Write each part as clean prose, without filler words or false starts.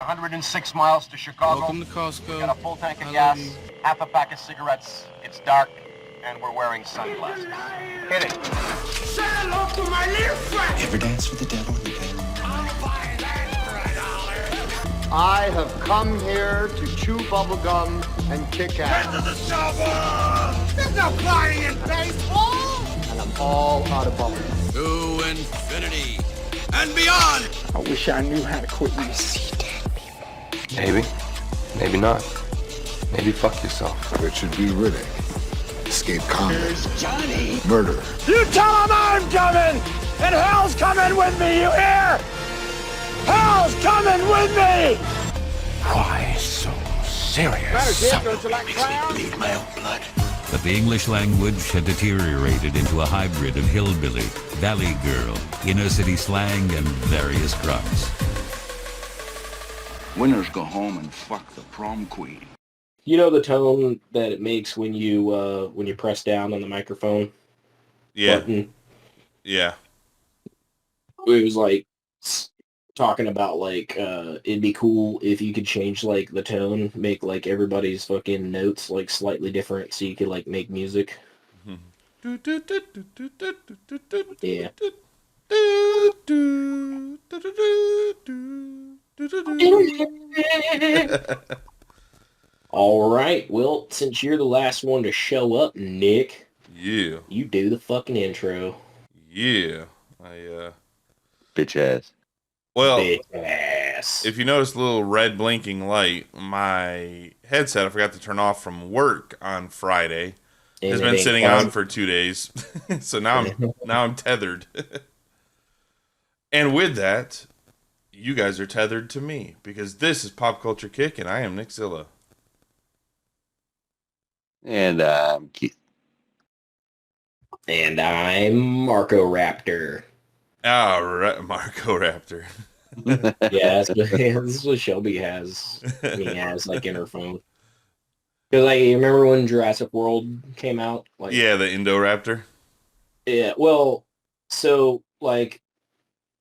106 miles to Chicago. Welcome to Costco. We got a full tank of gas, half a pack of cigarettes. It's dark, and we're wearing sunglasses. Hit it. Say hello to my little friend. Ever dance with the devil in the bedroom? I'll buy that for $1. I have come here to chew bubblegum and kick ass. Get to the shovel! There's no flying in baseball! And I'm all out of bubblegum. To infinity and beyond! I wish I knew how to quit these see dead people. Maybe. Maybe not. Maybe fuck yourself. It should be Riddick. Escape combat. There's Johnny! Murder. You tell him I'm coming! And hell's coming with me, you hear? Hell's coming with me! Why so serious? Don't you like clowns? Bleed my own blood. But the English language had deteriorated into a hybrid of hillbilly, valley girl, inner city slang, and various grunts. Winners go home and fuck the prom queen. You know the tone that it makes when you press down on the microphone? Yeah. Button? Yeah. It was like talking about like it'd be cool if you could change like the tone, make like everybody's fucking notes like slightly different so you could like make music. Yeah. All right. Well, since you're the last one to show up, Nick. Yeah. You do the fucking intro. Yeah. Bitch ass. Well, Bitch ass. if you notice a little red blinking light, my headset I forgot to turn off from work on Friday. And Has it been ain't sitting fun. on for 2 days. So now I'm tethered. And with that, you guys are tethered to me because this is Pop Culture Kick and I am Nick Zilla. And Keith. And I'm Marco Raptor. Marco Raptor. Yeah, this is what Shelby has. He has like in her phone. Because like, you remember when Jurassic World came out? Like, Yeah, the Indoraptor. yeah. Well, so like,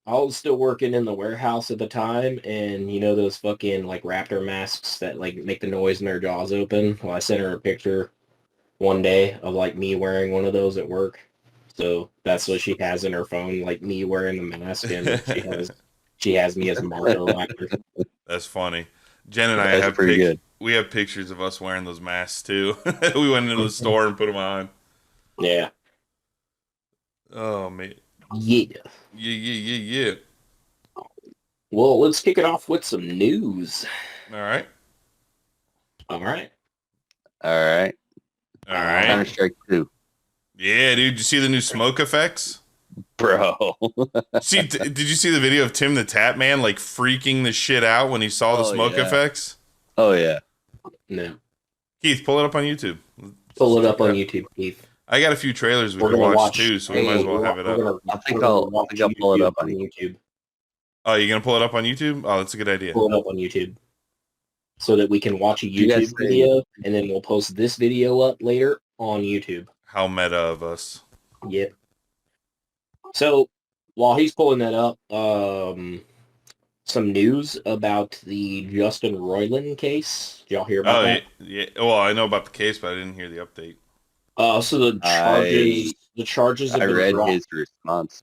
I was still working in the warehouse at the time, and you know those fucking like raptor masks that like make the noise when their jaws open. Well, I sent her a picture one day of like me wearing one of those at work. So that's what she has in her phone, like me wearing the mask, and she has me as Marco Raptor. That's funny. Jen and I That's have pretty good. We have pictures of us wearing those masks too. We went into the store and put them on. Yeah. Oh man. Yeah. Yeah. Well, let's kick it off with some news. All right. All right. Counter-Strike 2. Yeah, dude. Did you see the new smoke effects? Bro. Did you see the video of Tim the Tap Man like freaking the shit out when he saw the smoke effects? Oh, yeah. No. Keith, pull it up on YouTube. Pull it up on YouTube, Keith. I got a few trailers we We're can gonna watch too, so we might as well have it up. I think I'll pull it up on YouTube. Oh, you're going to pull it up on YouTube? Oh, that's a good idea. Pull it up on YouTube. So that we can watch a You guys YouTube video, and then we'll post this video up later on YouTube. How meta of us. Yep. So, while he's pulling that up, some news about the Justin Roiland case. Did y'all hear about that? Yeah. Well, I know about the case, but I didn't hear the update. So the charges have I been read dropped. his response.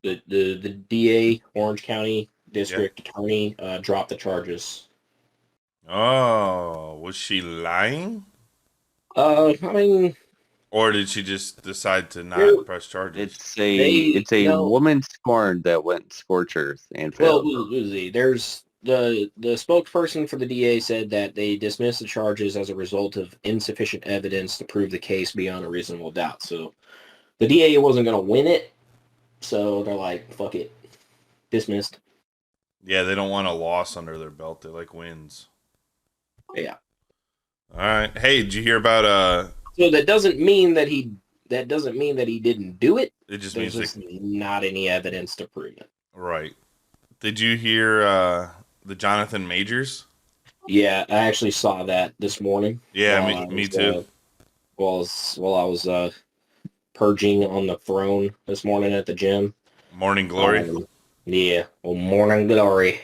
The DA, Orange County District Attorney, dropped the charges. Oh, was she lying? I mean, or did she just decide to not press charges? It's a woman scorned that went scorchers and failed. Well, there's the spokesperson for the DA said that they dismissed the charges as a result of insufficient evidence to prove the case beyond a reasonable doubt. So the DA wasn't going to win it, so they're like, fuck it, dismissed. Yeah, they don't want a loss under their belt. They like wins. Yeah. All right. Hey, did you hear about So that doesn't mean that he didn't do it. It just There's means just not any evidence to prove it. Right. Did you hear the Johnathan Majors? Yeah, I actually saw that this morning. Yeah, me too. While I was purging on the throne this morning at the gym. Morning glory. Yeah, well, morning glory.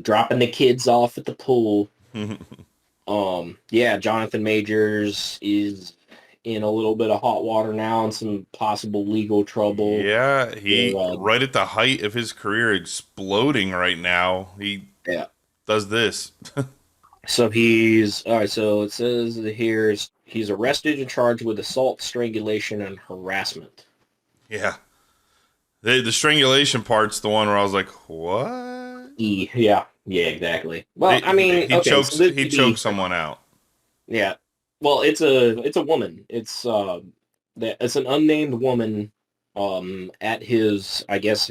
Dropping the kids off at the pool. Yeah, Johnathan Majors is in a little bit of hot water now and some possible legal trouble. Yeah, right at the height of his career exploding right now, he does this. So so it says here he's arrested and charged with assault, strangulation, and harassment. Yeah. The strangulation part's the one where I was like, what? Yeah, exactly. Well, he chokes someone out. Yeah. Well, it's a woman. It's an unnamed woman at his I don't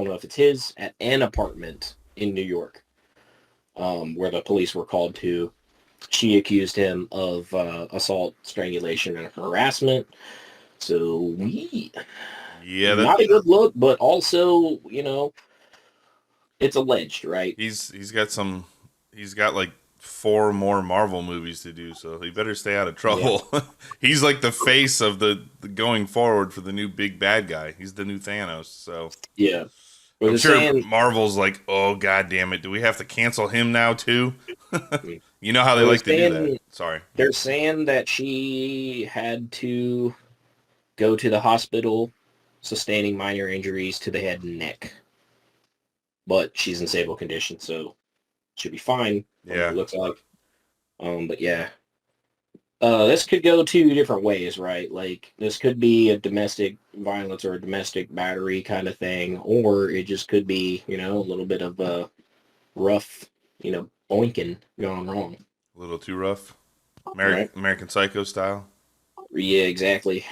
know if it's his at an apartment in New York. Where the police were called to. She accused him of assault, strangulation, and harassment. So, not a good look, but also, it's alleged, right? He's got like 4 more Marvel movies to do, so he better stay out of trouble. Yeah. He's like the face of the going forward for the new big bad guy. He's the new Thanos, so. Yeah. I'm sure Marvel's like, oh, God damn it. Do we have to cancel him now, too? You know how they like to do that. Sorry. They're saying that she had to go to the hospital sustaining minor injuries to the head and neck. But she's in stable condition, so should be fine. Yeah. It looks like. But yeah. This could go 2 different ways, right? Like, this could be a domestic violence or a domestic battery kind of thing, or it just could be, a little bit of a rough, boinking going wrong. A little too rough? American Psycho style? Yeah, exactly.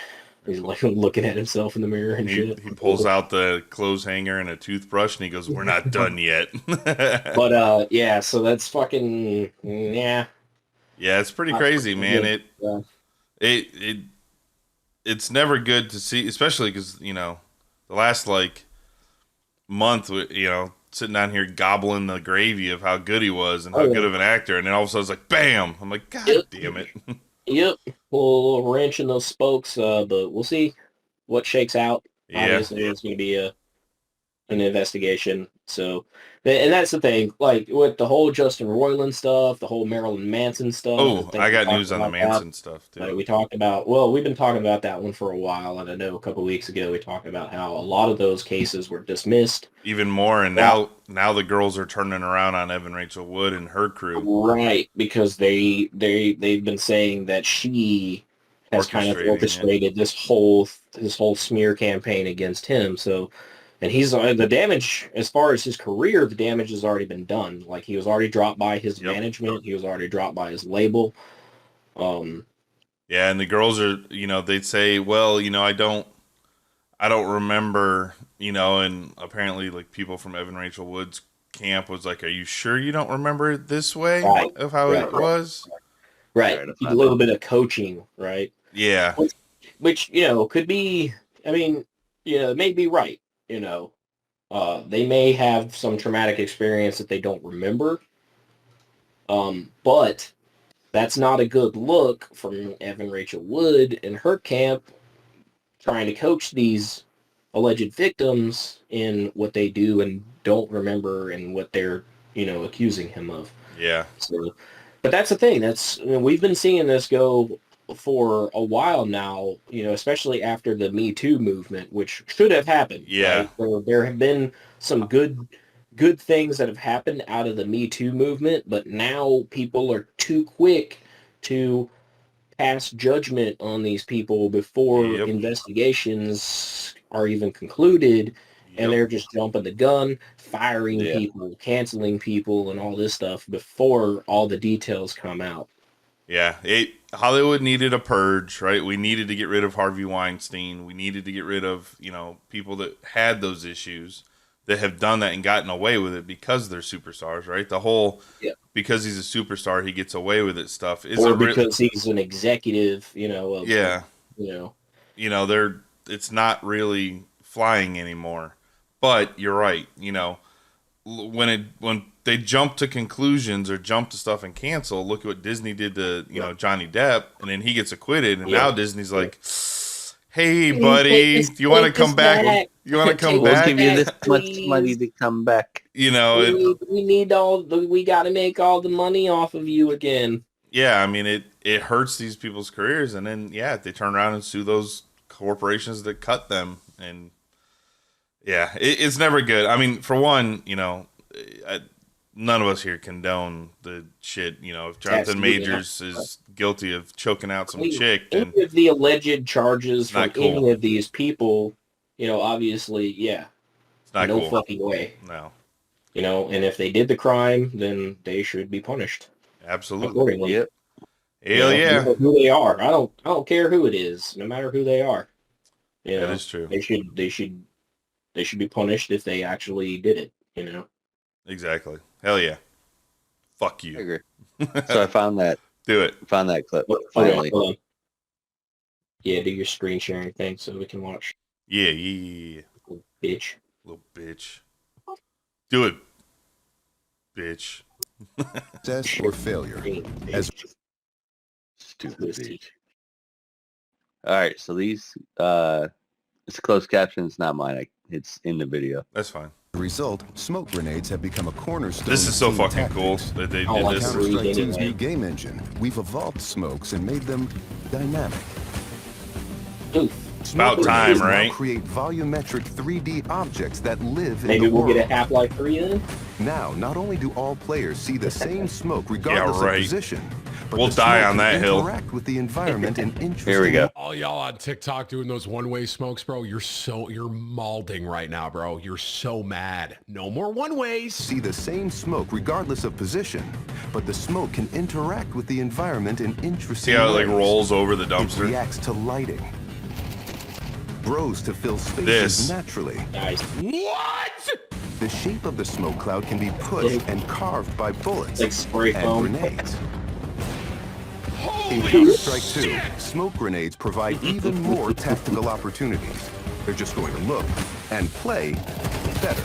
He's like looking at himself in the mirror and shit. He pulls out the clothes hanger and a toothbrush and he goes, we're not done yet. But, yeah, so that's fucking, yeah. Yeah, it's pretty crazy, man. It's never good to see, especially because, the last, month, sitting down here gobbling the gravy of how good he was and how good of an actor, and then all of a sudden it's like, bam! I'm like, God damn it. Yep. A little wrench in those spokes, but we'll see what shakes out. Yeah. Obviously, it's going to be an investigation. So, and that's the thing, like with the whole Justin Roiland stuff, the whole Marilyn Manson stuff. Oh, I got news on the Manson stuff too. Like we talked about, we've been talking about that one for a while, and I know a couple of weeks ago we talked about how a lot of those cases were dismissed. Even more, and now the girls are turning around on Evan Rachel Wood and her crew. Right, because they've been saying that she has kind of orchestrated this whole smear campaign against him. So. And he's the damage, as far as his career, the damage has already been done. Like, he was already dropped by his management. He was already dropped by his label. Yeah, and the girls are, they'd say, well, I don't remember, and apparently, like, people from Evan Rachel Wood's camp was like, are you sure you don't remember it this way of how it was? Right. A little bit of coaching, right? Yeah. Which could be, it may be right. They may have some traumatic experience that they don't remember. But that's not a good look from Evan Rachel Wood and her camp trying to coach these alleged victims in what they do and don't remember and what they're, accusing him of. Yeah. So, but that's the thing. We've been seeing this go for a while now, especially after the Me Too movement, which should have happened. Yeah. Right? There have been some good things that have happened out of the Me Too movement, but now people are too quick to pass judgment on these people before investigations are even concluded, and they're just jumping the gun, firing people, canceling people, and all this stuff before all the details come out. Yeah, Hollywood needed a purge, right? We needed to get rid of Harvey Weinstein. We needed to get rid of, people that had those issues that have done that and gotten away with it because they're superstars, right? The whole, because he's a superstar, he gets away with it stuff. Or because he's an executive, it's not really flying anymore. But you're right, when they jump to conclusions or jump to stuff and cancel, look at what Disney did to, Johnny Depp, and then he gets acquitted, and now Disney's like, Hey, buddy, do you want to come back? You want to come back? We'll give you this much money to come back. You know, we got to make all the money off of you again. Yeah, I mean, it hurts these people's careers, and then they turn around and sue those corporations that cut them, and it's never good. I mean, for one, none of us here condone the shit. If Johnathan Majors is guilty of choking out some chick, and any of the alleged charges from cool. any of these people, obviously, it's not no cool. fucking way. No. And if they did the crime, then they should be punished. Absolutely. Yep. Hell yeah. You know who they are. I don't care who it is, no matter who they are. That is true. They should be punished if they actually did it. Exactly. Hell yeah. Fuck you. I agree. So I found that. Do it. Found that clip. Finally. Hold on. Yeah, do your screen sharing thing so we can watch. Yeah. Little bitch. Little bitch. Do it, bitch. Success or failure. As stupid bitch. All right, so these it's closed captions, not mine. It's in the video. That's fine. a result, smoke grenades have become a cornerstone. This is so of team fucking cool tactics. that they On did this. Counter-Strike 2's new game engine, we've evolved smokes and made them dynamic. It's about time, right? Create volumetric 3D objects that live Maybe in the we'll world. get a Half-Life 3 then? Now, not only do all players see the same smoke regardless right. of position, but We'll the die smoke on can that hill. interact with the environment in interesting. Here we go. All y'all on TikTok doing those one-way smokes, bro. You're malding right now, bro. You're so mad. No more one-ways. See the same smoke regardless of position, but the smoke can interact with the environment in interesting See how it like ways. rolls over the It dumpster? reacts to lighting, grows to fill spaces This. naturally. Nice. What? The shape of the smoke cloud can be pushed and carved by bullets Like spray and foam. grenades. In Holy Counter-Strike 2, shit! smoke grenades provide even more tactical opportunities. They're just going to look and play better.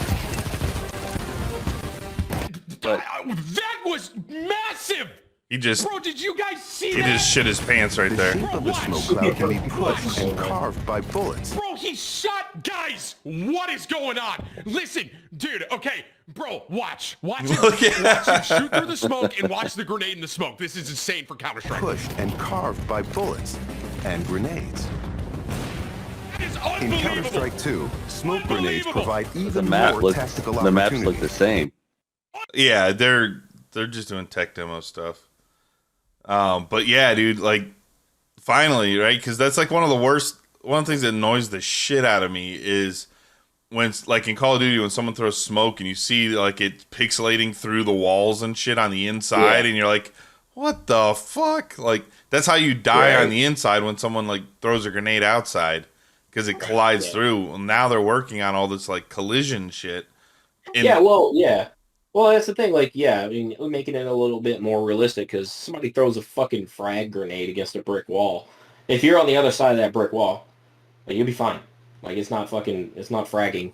That was massive! He just Bro, did you guys see he that? just shit his pants right The there. shape of the smoke cloud can be pushed and carved by bullets. Bro, he shot guys. What is going on? Listen, dude. Okay, bro, watch him. Watch him shoot through the smoke and watch the grenade in the smoke. This is insane for Counter-Strike. Pushed and carved by bullets and grenades. That is In unbelievable. Counter-Strike 2, smoke grenades Unbelievable. provide The even map more looks. tactical The maps look the opportunities. same. Yeah, they're just doing tech demo stuff. But yeah, dude, like finally, right? Because that's like one of the things that annoys the shit out of me is when, like in Call of Duty, when someone throws smoke and you see like it pixelating through the walls and shit on the inside, and you're like, what the fuck? Like that's how you die on the inside when someone like throws a grenade outside because it collides through. Well, now they're working on all this like collision shit. Well, that's the thing. Like, I mean, we're making it a little bit more realistic because somebody throws a fucking frag grenade against a brick wall. If you're on the other side of that brick wall, like, you'll be fine. Like, it's not fragging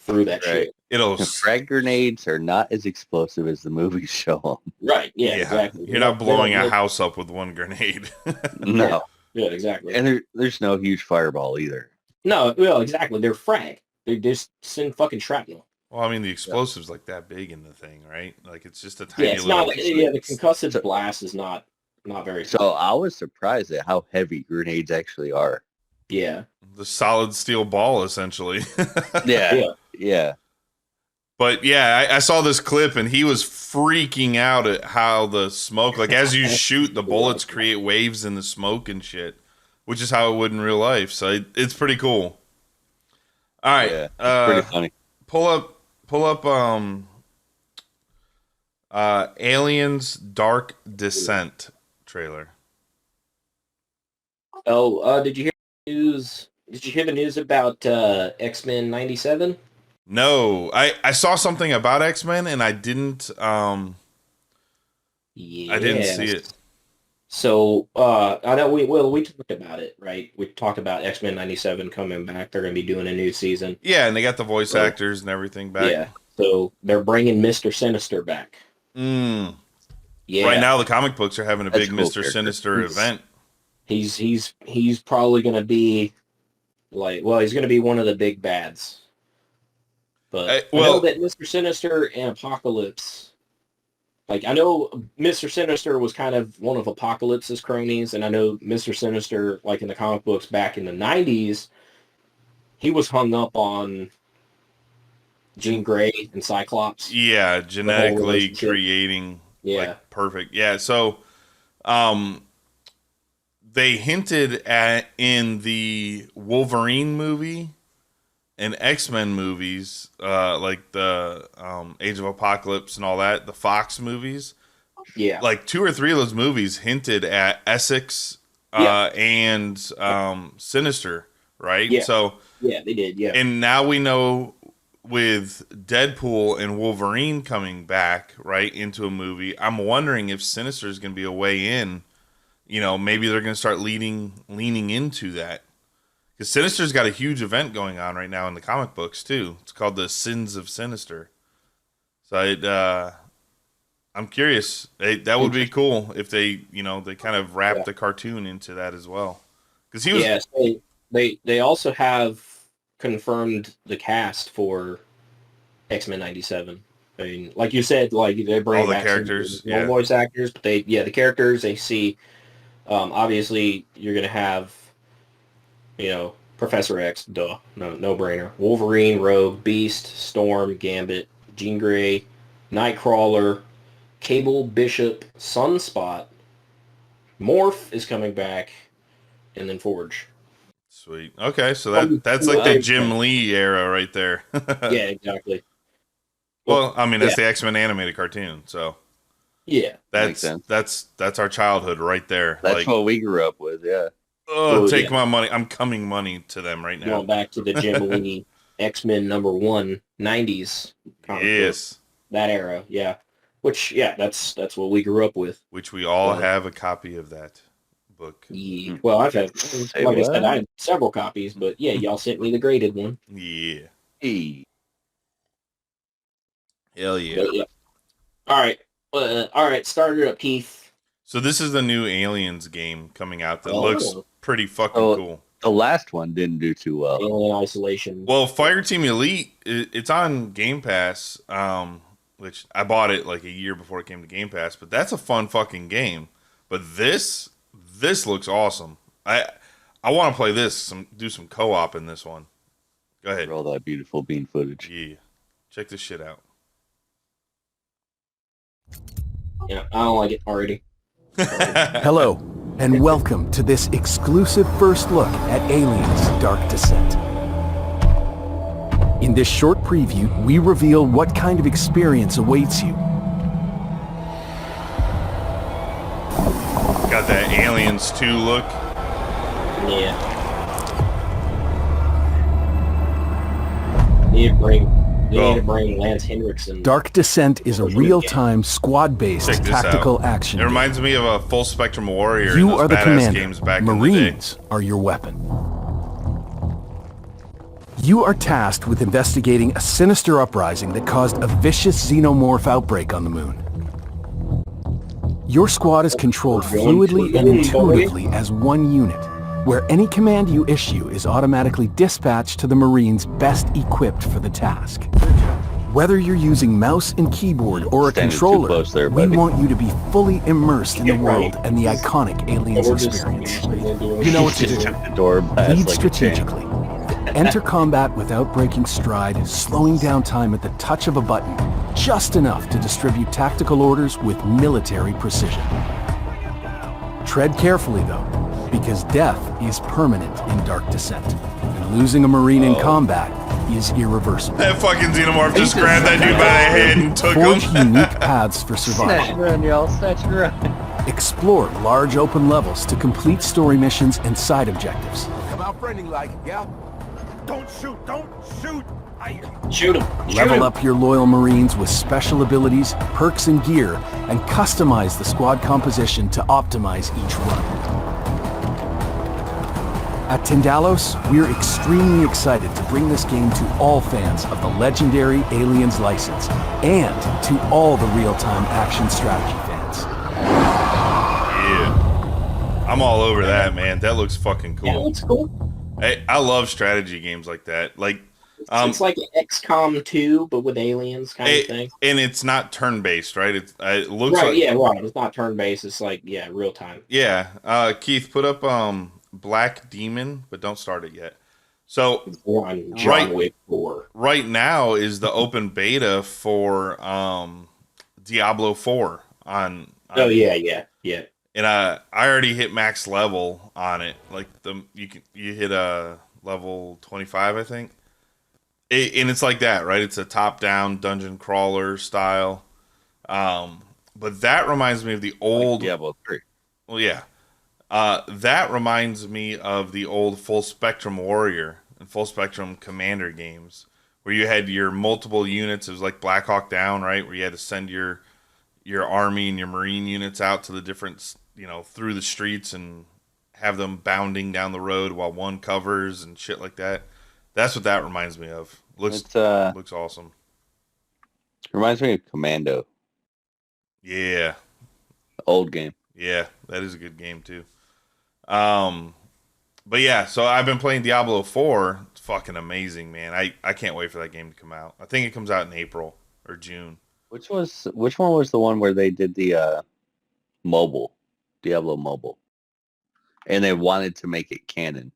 through that shit. It'll Frag grenades are not as explosive as the movies show them. Right? Yeah, exactly. You're not blowing a house up with one grenade. No. Yeah, exactly. And there's no huge fireball either. No, well, exactly. They're frag. They just send fucking shrapnel. Well, I mean, the explosive's like that big in the thing, right? Like it's just a tiny It's little. not. Yeah, the concussive blast is not very. So I was surprised at how heavy grenades actually are. Yeah. The solid steel ball, essentially. Yeah. But yeah, I saw this clip and he was freaking out at how the smoke, like as you shoot, the bullets create waves in the smoke and shit, which is how it would in real life. So it's pretty cool. All right, Yeah, it's pretty funny. Pull up Aliens Dark Descent trailer. Oh, did you hear the news? Did you hear the news about X-Men 97? No, I saw something about X-Men and I didn't I didn't see it. So I know we talked about it, right? We talked about X-Men 97 coming back. They're going to be doing a new season. Yeah, and they got the voice actors and everything back. Yeah, so they're bringing Mr. Sinister back. Yeah. Yeah. Right now, the comic books are having a That's big a cool Mr. character. Sinister event. He's probably going to be like, well, he's going to be one of the big bads. But I know that Mr. Sinister and Apocalypse, like, I know Mr. Sinister was kind of one of Apocalypse's cronies, and I know Mr. Sinister, like in the comic books back in the 90s, he was hung up on Jean Grey and Cyclops. Yeah, genetically creating like perfect. Yeah, so they hinted at in the Wolverine movie and X-Men movies, like the Age of Apocalypse and all that, the Fox movies. Yeah. Like 2 or 3 of those movies hinted at Essex and Sinister, right? Yeah. So yeah, they did, yeah. And now we know with Deadpool and Wolverine coming back, right, into a movie, I'm wondering if Sinister is going to be a way in. You know, maybe they're going to start leaning into that. Because Sinister's got a huge event going on right now in the comic books, too. It's called the Sins of Sinister. So I'm curious. That would be cool if they, you know, they kind of wrap the cartoon into that as well. Because he was... Yeah, so they also have confirmed the cast for X-Men 97. I mean, like you said, like they bring all the back characters, some voice actors, but the characters they see. Obviously, you're gonna have, you know, Professor X, no brainer. Wolverine, Rogue, Beast, Storm, Gambit, Jean Grey, Nightcrawler, Cable, Bishop, Sunspot, Morph is coming back, and then Forge. Sweet. Okay, so that's like the Jim Lee era right there. Yeah, exactly. Well, I mean, that's the X-Men animated cartoon, so yeah, that's our childhood right there. That's like, what we grew up with. Yeah. Oh, take my money! I'm coming money to them right now. Going back to the Jim Lee X-Men #1 '90s. Yes, book, that era. Yeah, which that's what we grew up with. Which we all have a copy of that book. Yeah. Well, I've had, like I said, I had several copies, but yeah, y'all sent me the graded one. Yeah. Hell yeah. All right. Start it up, Keith. So this is the new Aliens game coming out that looks pretty fucking cool. The last one didn't do too well. Alien Isolation. Well, Fireteam Elite, it's on Game Pass, which I bought it like a year before it came to Game Pass, but that's a fun fucking game. But this looks awesome. I want to play this, do some co-op in this one. Go ahead. All that beautiful bean footage. Yeah. Check this shit out. Yeah, I don't like it already. Hello, and welcome to this exclusive first look at Aliens Dark Descent. In this short preview, we reveal what kind of experience awaits you. Got that Aliens 2 look. Yeah. Need to bring Lance Henriksen. Dark Descent is a real-time, squad-based tactical action. It reminds me of a Full Spectrum Warrior. You in those are the badass commander. games back Marines in the day. are your weapon. You are tasked with investigating a sinister uprising that caused a vicious xenomorph outbreak on the moon. Your squad is controlled fluidly and intuitively as one unit, where any command you issue is automatically dispatched to the Marines best equipped for the task. Whether you're using mouse and keyboard or a controller, we want you to be fully immersed in the world and the iconic Aliens experience. You know what to do. Lead strategically. Enter combat without breaking stride, slowing down time at the touch of a button, just enough to distribute tactical orders with military precision. Tread carefully, though, because death is permanent in Dark Descent, and losing a Marine in combat is irreversible. That fucking xenomorph just grabbed that dude by the head and took Forge him. unique paths for survival. Snatch and run, y'all. Snatch and run. Explore large open levels to complete story missions and side objectives. Come out friendly like, yeah? Don't shoot! Don't shoot! Shoot him! Level up your loyal Marines with special abilities, perks, and gear, and customize the squad composition to optimize each run. At Tindalos, we're extremely excited to bring this game to all fans of the legendary Aliens license, and to all the real-time action strategy fans. I'm all over that, man. That looks fucking cool. Yeah, it looks cool. I love strategy games like that. Like, it's like XCOM 2, but with aliens kind of thing. And it's not turn-based, right? It looks right, like... Yeah, right. It's not turn-based. It's like, yeah, real time. Yeah. Keith, put up Black Demon, but don't start it yet. So, John Wick 4. Right now is the open beta for Diablo 4 on Oh, yeah. And I already hit max level on it. Like, you hit level 25, I think. And it's like that, right? It's a top-down dungeon crawler style. But that reminds me of the old... Like Diablo 3. Well, yeah. That reminds me of the old Full Spectrum Warrior and Full Spectrum Commander games, where you had your multiple units. It was like Black Hawk Down, right? Where you had to send your army and your marine units out to the different, through the streets and have them bounding down the road while one covers and shit like that. That's what that reminds me of. Looks awesome. Reminds me of Commando. Yeah. Old game. Yeah, that is a good game too. But yeah, so I've been playing Diablo 4. It's fucking amazing, man. I can't wait for that game to come out. I think it comes out in April or June. Which one was the one where they did the mobile, Diablo mobile, and they wanted to make it canon?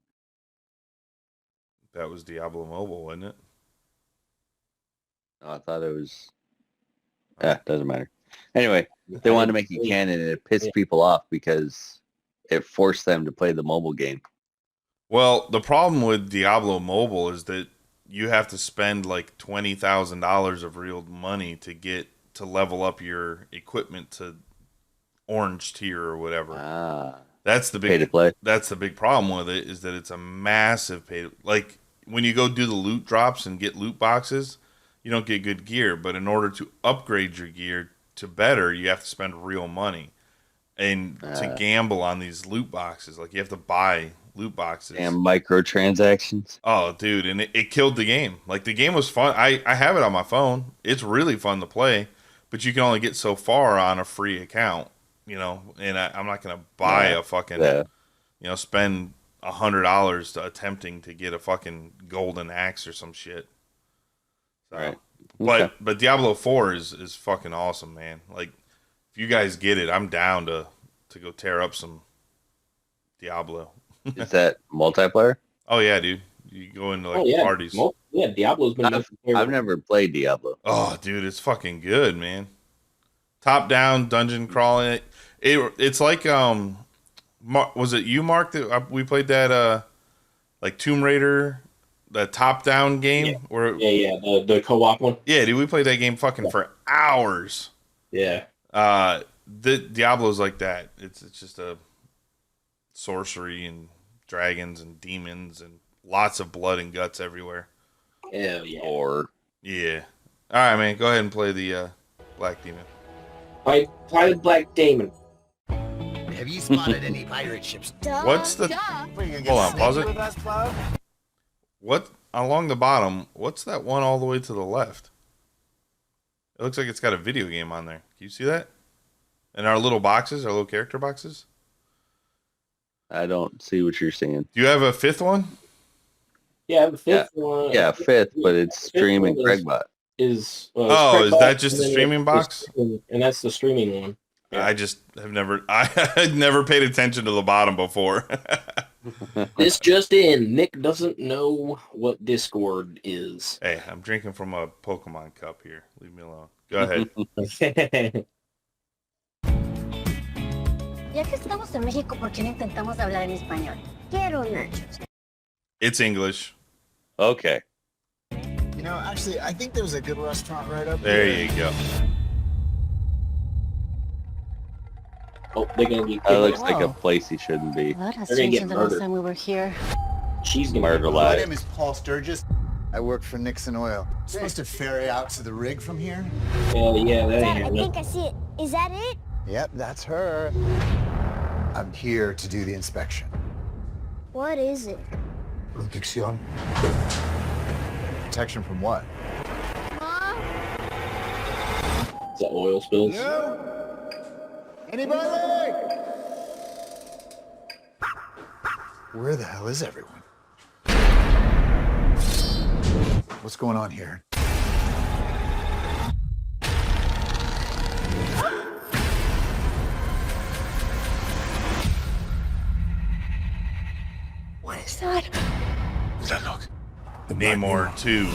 That was Diablo Mobile, wasn't it? No, I thought it was. Doesn't matter. Anyway, they wanted to make it canon, and it pissed people off because it forced them to play the mobile game. Well, the problem with Diablo Mobile is that you have to spend like $20,000 of real money to level up your equipment to orange tier or whatever. That's the big pay to play. That's the big problem with it, is that it's a massive pay. Like when you go do the loot drops and get loot boxes, you don't get good gear. But in order to upgrade your gear to better, you have to spend real money and to gamble on these loot boxes. Like you have to buy loot boxes and microtransactions. Oh, dude, and it killed the game. Like the game was fun. I have it on my phone. It's really fun to play, but you can only get so far on a free account, And I'm not gonna buy a fucking, spend $100 to attempting to get a fucking golden axe or some shit. So, right. But Diablo 4 is fucking awesome, man. Like if you guys get it, I'm down to go tear up some Diablo. Is that multiplayer? Oh yeah, dude. You go into like parties. Diablo's been. I've never played Diablo. Oh, dude, it's fucking good, man. Top down dungeon crawling. It's like was it you, Mark, that we played that like Tomb Raider, the top down game? Yeah. Where the co-op one. Yeah, dude, we played that game fucking for hours. Yeah. The Diablo's like that. It's just a sorcery and dragons and demons and lots of blood and guts everywhere. Hell yeah. Yeah. All right, man. Go ahead and play the Black Demon. Play Black Demon. Have you spotted any pirate ships? What's the... Hold on, pause it. What, along the bottom, what's that one all the way to the left? It looks like it's got a video game on there. Can you see that? And our little boxes, our little character boxes? I don't see what you're saying. Do you have a fifth one? Yeah, the fifth one. Yeah, fifth, but it's streaming Craiggbot. Is that just the streaming box? And that's the streaming one. Yeah. I had never paid attention to the bottom before. This just in. Nick doesn't know what Discord is. Hey, I'm drinking from a Pokemon cup here. Leave me alone. Go ahead. Ya que estamos en México, ¿por qué no intentamos hablar en español? Quiero nachos. It's English. Okay. Actually, I think there's a good restaurant right up there. There you go. Oh, they're gonna get. That looks like a place he shouldn't be. What has They're gonna changed get in the last murdered. time we were here? She's gonna murder My live. name is Paul Sturgis. I work for Nixon Oil. Supposed to ferry out to the rig from here? Yeah, that Dad, ain't I it. think I see it. Is that it? Yep, that's her. I'm here to do the inspection. What is it? Protection. Protection from what? Is that oil spills? No? Anybody? Where the hell is everyone? What's going on here? What is that? What's that look? Namor 2.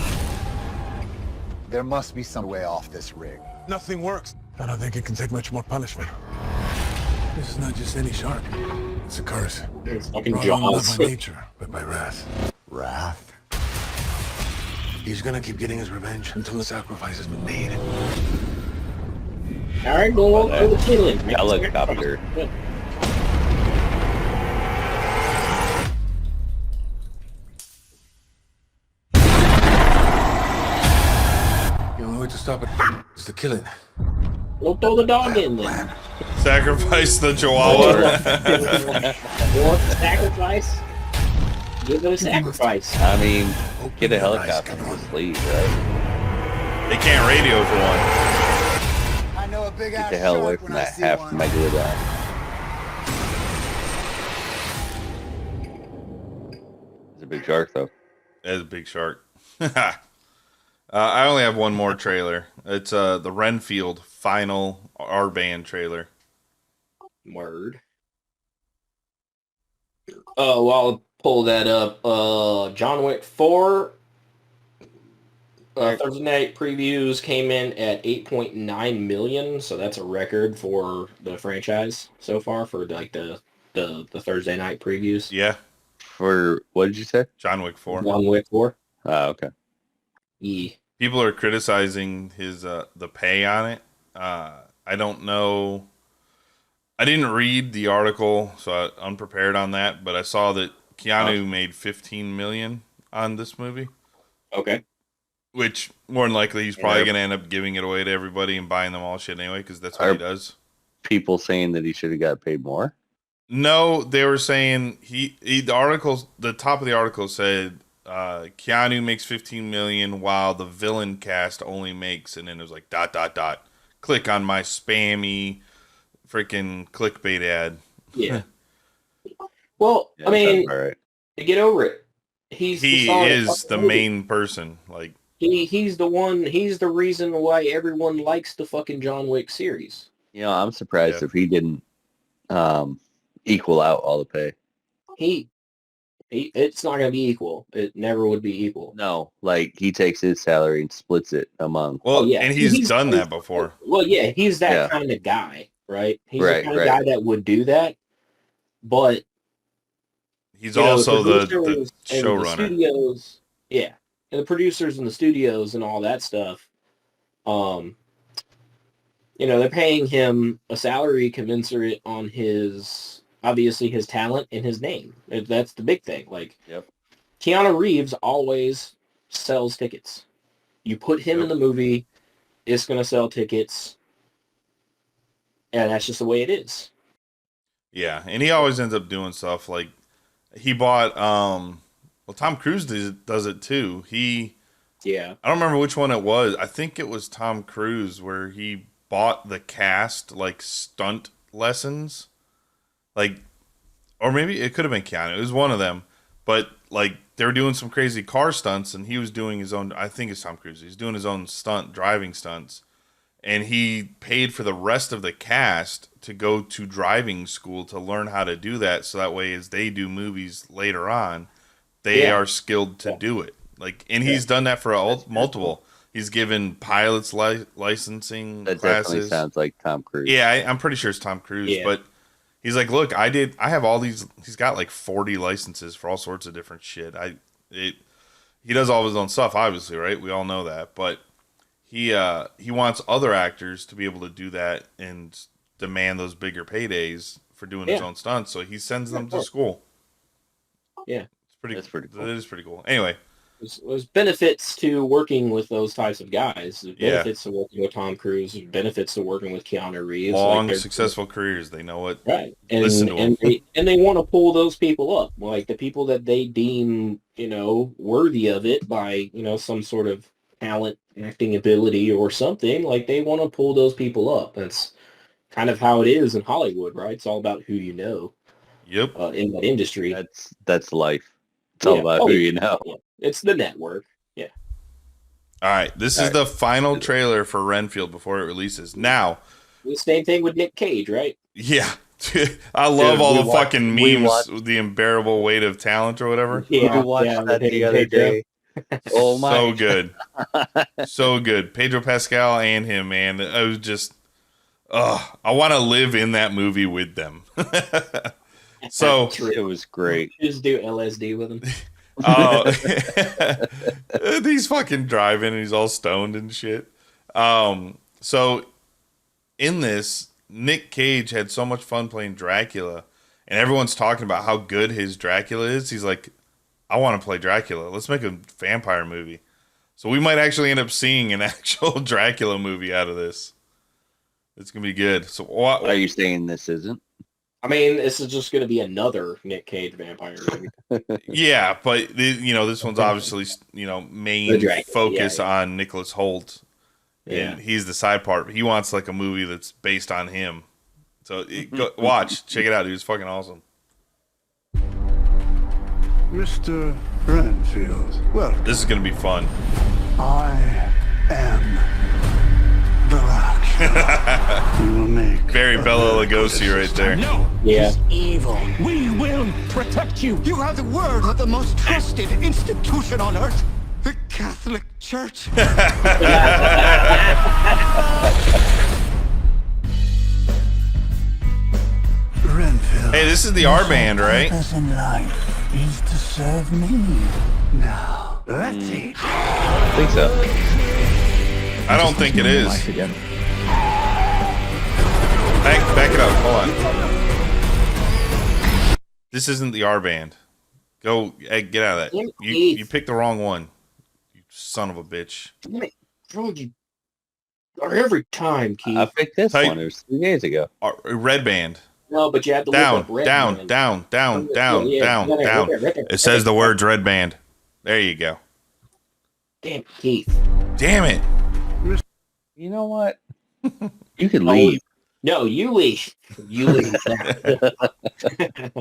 There must be some way off this rig. Nothing works. I don't think it can take much more punishment. This is not just any shark. It's a curse. It's fucking Brought on not Jaws. by nature, but by wrath. Wrath? He's gonna keep getting his revenge until the sacrifice has been made. All right, go for the killing. Helicopter. The only way to stop it is to kill it. Don't throw the dog in there. Sacrifice the Chihuahua. You want the sacrifice? Give it a sacrifice. I mean, get a helicopter and just leave, right? They can't radio for one. I know a big Get ass the hell away shark from when I that see half one. megalodon. It's a big shark, though. That's a big shark. I only have one more trailer. It's the Renfield final R-Band trailer. Word. Well, I'll pull that up. John Wick 4 Thursday night previews came in at 8.9 million, so that's a record for the franchise so far for like the Thursday night previews. Yeah. For, what did you say? John Wick 4. John Wick 4. Oh, okay. Yeah. People are criticizing his the pay on it. I don't know. I didn't read the article, so I'm unprepared on that. But I saw that Keanu made 15 million on this movie. Okay. Which more than likely he's probably going to end up giving it away to everybody and buying them all shit anyway, because that's what he does. People saying that he should have got paid more? No, they were saying the top of the article said Keanu makes 15 million while the villain cast only makes, and then it was like ... Click on my spammy freaking clickbait ad. Yeah. Well, Yeah, I mean, right. get over it. He the star of is the the movie. main person. Like He's the reason why everyone likes the fucking John Wick series. You know, I'm surprised if he didn't equal out all the pay. It's not going to be equal. It never would be equal. No, like he takes his salary and splits it among. Well, and he's done that before. Well, yeah, he's that kind of guy, right? He's the Right, kind of guy that would do that. But he's also the producers and the showrunner. studios, yeah, and the producers and the studios and all that stuff. They're paying him a salary commensurate on his, obviously, his talent and his name. That's the big thing. Like, Keanu Reeves always sells tickets. You put him in the movie, it's going to sell tickets. And that's just the way it is. Yeah, and he always ends up doing stuff like he bought. Tom Cruise does it too. I don't remember which one it was. I think it was Tom Cruise where he bought the cast like stunt lessons, like, or maybe it could have been Keanu. It was one of them, but like they were doing some crazy car stunts, and he was doing his own. I think it's Tom Cruise. He's doing his own driving stunts. And he paid for the rest of the cast to go to driving school to learn how to do that. So that way, as they do movies later on, they are skilled to do it. Like, and he's done that for multiple. He's given pilots licensing That classes. definitely sounds like Tom Cruise. Yeah, I'm pretty sure it's Tom Cruise. But he's like, look, I have all these. He's got like 40 licenses for all sorts of different shit. He does all of his own stuff, obviously, right? We all know that, but. He wants other actors to be able to do that and demand those bigger paydays for doing his own stunts, so he sends them to school. Yeah, That's pretty cool. It is pretty cool. Anyway, there's benefits to working with those types of guys. There's benefits to working with Tom Cruise. There's benefits to working with Keanu Reeves. Long, successful careers. They know it. Right. Listen to them. And they want to pull those people up, like the people that they deem, worthy of it by, some sort of talent, acting ability or something. Like they want to pull those people up. That's kind of how it is in Hollywood, right? It's all about who you know. Yep. In that industry. That's life. It's all about who you know. Yeah. It's the network. Yeah. All right. This is the final trailer for Renfield before it releases. Now, the same thing with Nick Cage, right? Yeah. I love all the fucking memes, the unbearable weight of talent or whatever. Yeah, we watched that the other day. Oh my! So good, so good. Pedro Pascal and him, man. I was just, I want to live in that movie with them. So it was great. Just do LSD with him. Oh, he's fucking driving and he's all stoned and shit. So in this, Nick Cage had so much fun playing Dracula, and everyone's talking about how good his Dracula is. He's like, I want to play Dracula. Let's make a vampire movie. So we might actually end up seeing an actual Dracula movie out of this. It's going to be good. So what are you saying this isn't? I mean, this is just going to be another Nick Cage vampire movie. Yeah, but this one's obviously, main focus on Nicholas Hoult. And he's the side part. He wants like a movie that's based on him. So watch, check it out. He was fucking awesome. Mr. Renfield, welcome. This is gonna be fun. I am Dracula. You will make very Bela Lugosi right there. No, yeah. He's evil. We will protect you. You have the word of the most trusted institution on earth. The Catholic Church. Renfield. Hey, this is the R band, right? Purpose in life is to serve me. Now, let's eat. I think so. I don't think it is. Back it up. Hold on. This isn't the R band. Go, hey, get out of that. You picked the wrong one. Son of a bitch. Every time, Keith. I picked this one. It was 3 days ago. Red band. No, but you have to down, look up red down, band. down. It says the words red band. There you go. Damn, Keith. Damn it. You know what? You can leave. No, you leave. You leave.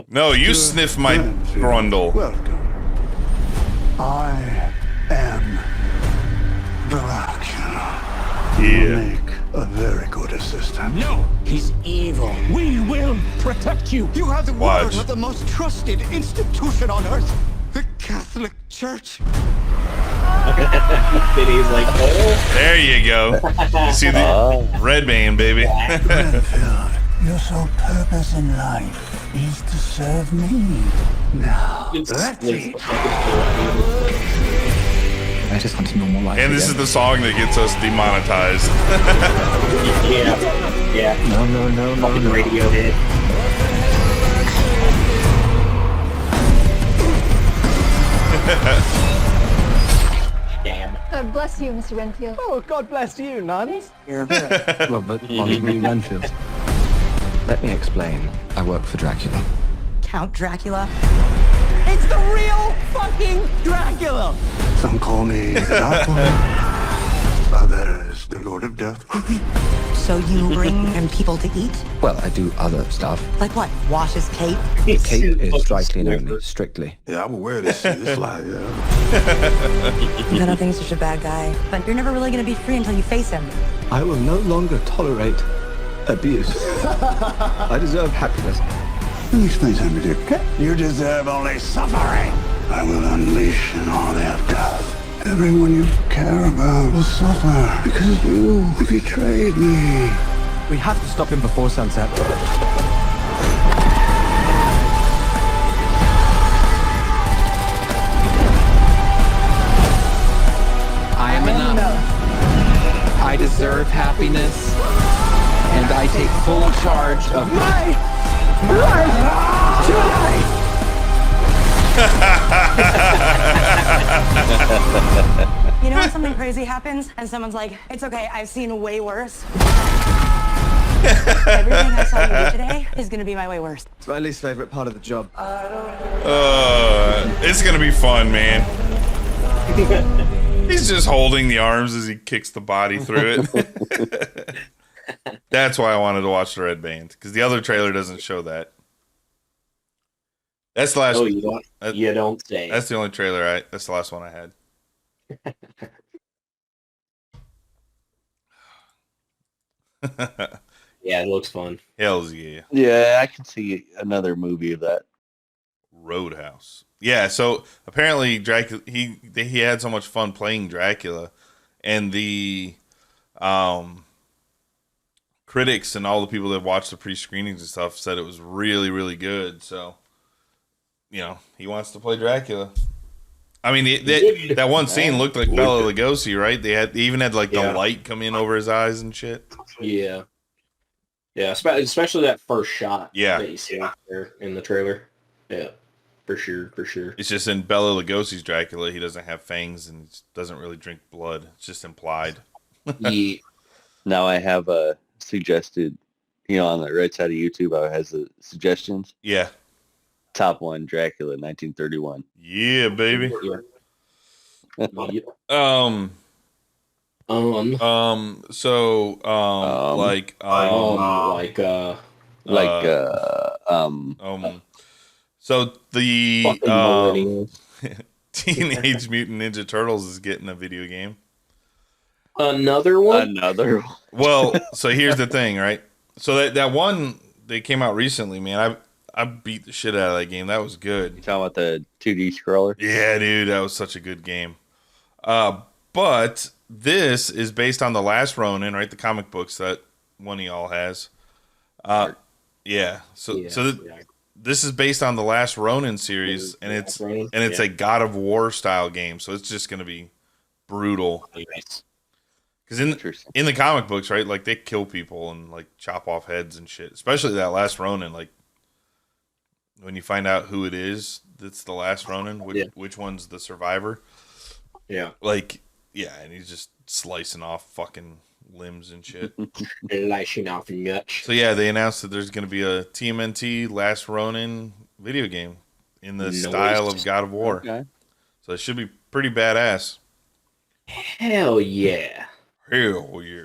No, you sniff my grundle. Welcome. I am Dracula. Yeah. Make a very good assistant. No, he's evil. We will protect you. You have the Watch. word of the most trusted institution on earth. The Catholic Church. Then he's like, oh. There you go. You see the red band, baby. Renfield, your sole purpose in life is to serve me. Now, let's eat. I just want a normal life. And this is the song that gets us demonetized. Yeah. No. Radio hit. Damn. God bless you, Mr. Renfield. Oh, God bless you, nuns. Well, but possibly Renfield. Let me explain. I work for Dracula. Count Dracula? It's the real fucking Dracula. Some call me the Dark One. Others, the Lord of Death. So you bring him people to eat? Well, I do other stuff. Like what? Wash his cape? The cape is dry clean only, strictly. Yeah, I will wear this shit. It's like, I don't think he's such a bad guy. But you're never really going to be free until you face him. I will no longer tolerate abuse. I deserve happiness. Let me explain something to you, okay? You deserve only suffering. I will unleash an army of death. Everyone you care about will suffer because you betrayed me. We have to stop him before sunset. I am enough. I deserve happiness. And I take full charge of my life tonight. You know when something crazy happens and someone's like, it's okay, I've seen way worse? Everything I saw you do today is going to be my way worse. It's my least favorite part of the job. It's gonna be fun, man. He's just holding the arms as he kicks the body through it. That's why I wanted to watch the red band, because the other trailer doesn't show that. That's the last. Oh, you don't say. That's the only trailer. That's the last one I had. Yeah, it looks fun. Hells yeah. Yeah, I can see another movie of that. Roadhouse. Yeah, so apparently Dracula he had so much fun playing Dracula, and the critics and all the people that watched the pre-screenings and stuff said it was really, really good. So, he wants to play Dracula. I mean, that one scene looked like Bela Lugosi, right? They even had like the light come in over his eyes and shit. Yeah. Yeah, especially that first shot that you see out there in the trailer. Yeah, for sure. It's just in Bela Lugosi's Dracula, he doesn't have fangs and doesn't really drink blood. It's just implied. Yeah. Now I have a suggested, on the right side of YouTube, I has the suggestions. Yeah. Top one, Dracula, 1931. Yeah, baby. So the Teenage Mutant Ninja Turtles is getting a video game. Another one? Well, so here's the thing, right? So that one they came out recently, man. I beat the shit out of that game. That was good. You talking about the 2D scroller? Yeah, dude, that was such a good game. But this is based on The Last Ronin, right? The comic books that one of y'all has. Yeah. This is based on the Last Ronin series, and it's a God of War style game. So it's just going to be brutal. Because in the comic books, right, like they kill people and like chop off heads and shit. Especially that Last Ronin, like when you find out who it is that's the Last Ronin, which one's the survivor. Yeah. Like, yeah, and he's just slicing off fucking limbs and shit. Slicing off nuts. So yeah, they announced that there's going to be a TMNT Last Ronin video game in the style of God of War. Okay. So it should be pretty badass. Hell yeah. Hell yeah.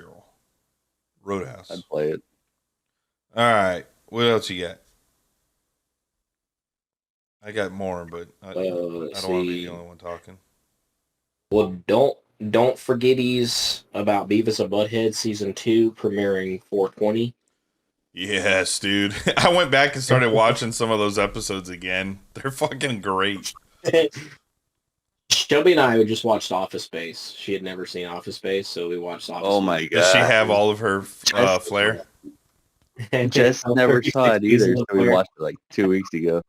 Roadhouse. I'd play it. All right. What else you got? I got more, but I don't want to be the only one talking. Well, don't forget about Beavis and Butthead Season 2 premiering 4/20. Yes, dude. I went back and started watching some of those episodes again. They're fucking great. Shelby and I just watched Office Space. She had never seen Office Space, so we watched Office Space. Oh my god. Does she have all of her flair? Jess never saw it either, so we watched it like 2 weeks ago.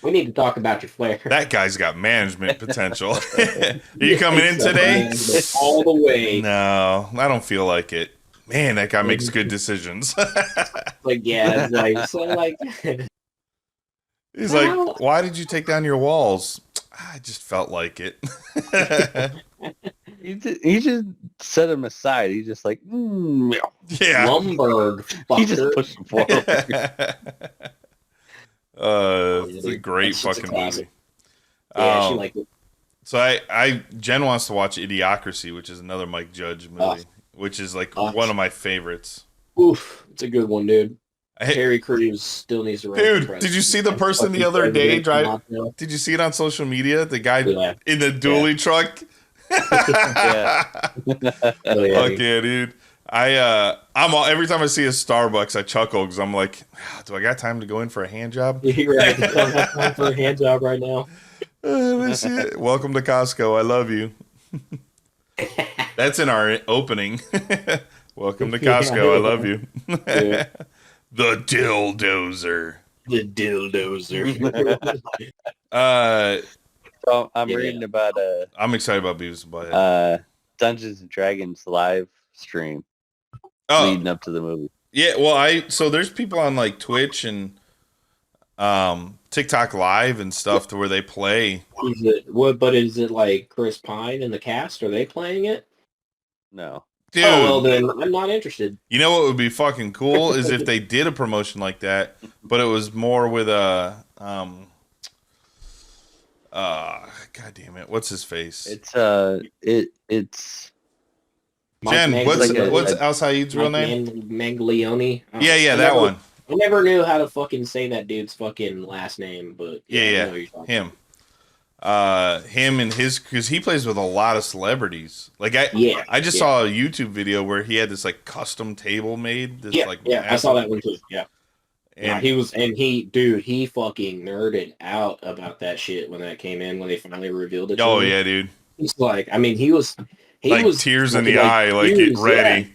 We need to talk about your flair. That guy's got management potential. Are you coming in today? All the way. No, I don't feel like it. Man, that guy makes good decisions. Like, yeah, it's like, so like... He's like, why did you take down your walls? I just felt like it. He just set him aside. He's just like, yeah. Lumberg. He just pushed him forward. It's a great fucking movie. Yeah, she liked it. So Jen wants to watch Idiocracy, which is another Mike Judge movie, which is like one of my favorites. Oof, it's a good one, dude. Terry Crews still needs to run. Dude, did you see the person the other day drive? Did you see it on social media? The guy in the dually truck. Yeah. Fuck yeah, dude. I'm all, every time I see a Starbucks, I chuckle because I'm like, do I got time to go in for a hand job? You're right. I don't have time for a hand job right now. Welcome to Costco. I love you. That's in our opening. Welcome to Costco. I love you. Yeah. The Dilldozer. The Dilldozer. So I'm reading about I'm excited about Beavis and Butthead. Dungeons and Dragons live stream leading up to the movie. Yeah, well, so there's people on like Twitch and TikTok Live and stuff to where they play. But is it like Chris Pine and the cast? Are they playing it? No. Dude, oh, well then I'm not interested. You know what would be fucking cool is if they did a promotion like that, but it was more with a God damn it, what's his face? It's Jen, what's Al Saeed's real name? Manglione. Yeah, that one. I never knew how to fucking say that dude's fucking last name, but Yeah, I know who you're talking him. Him and his, because he plays with a lot of celebrities. Like I just saw a YouTube video where he had this like custom table made. This, I saw that one too. Yeah. And he fucking nerded out about that shit when that came in, when they finally revealed it to him. Yeah, dude. He's like, I mean, he was tears in the eye, like tears, ready. Yeah.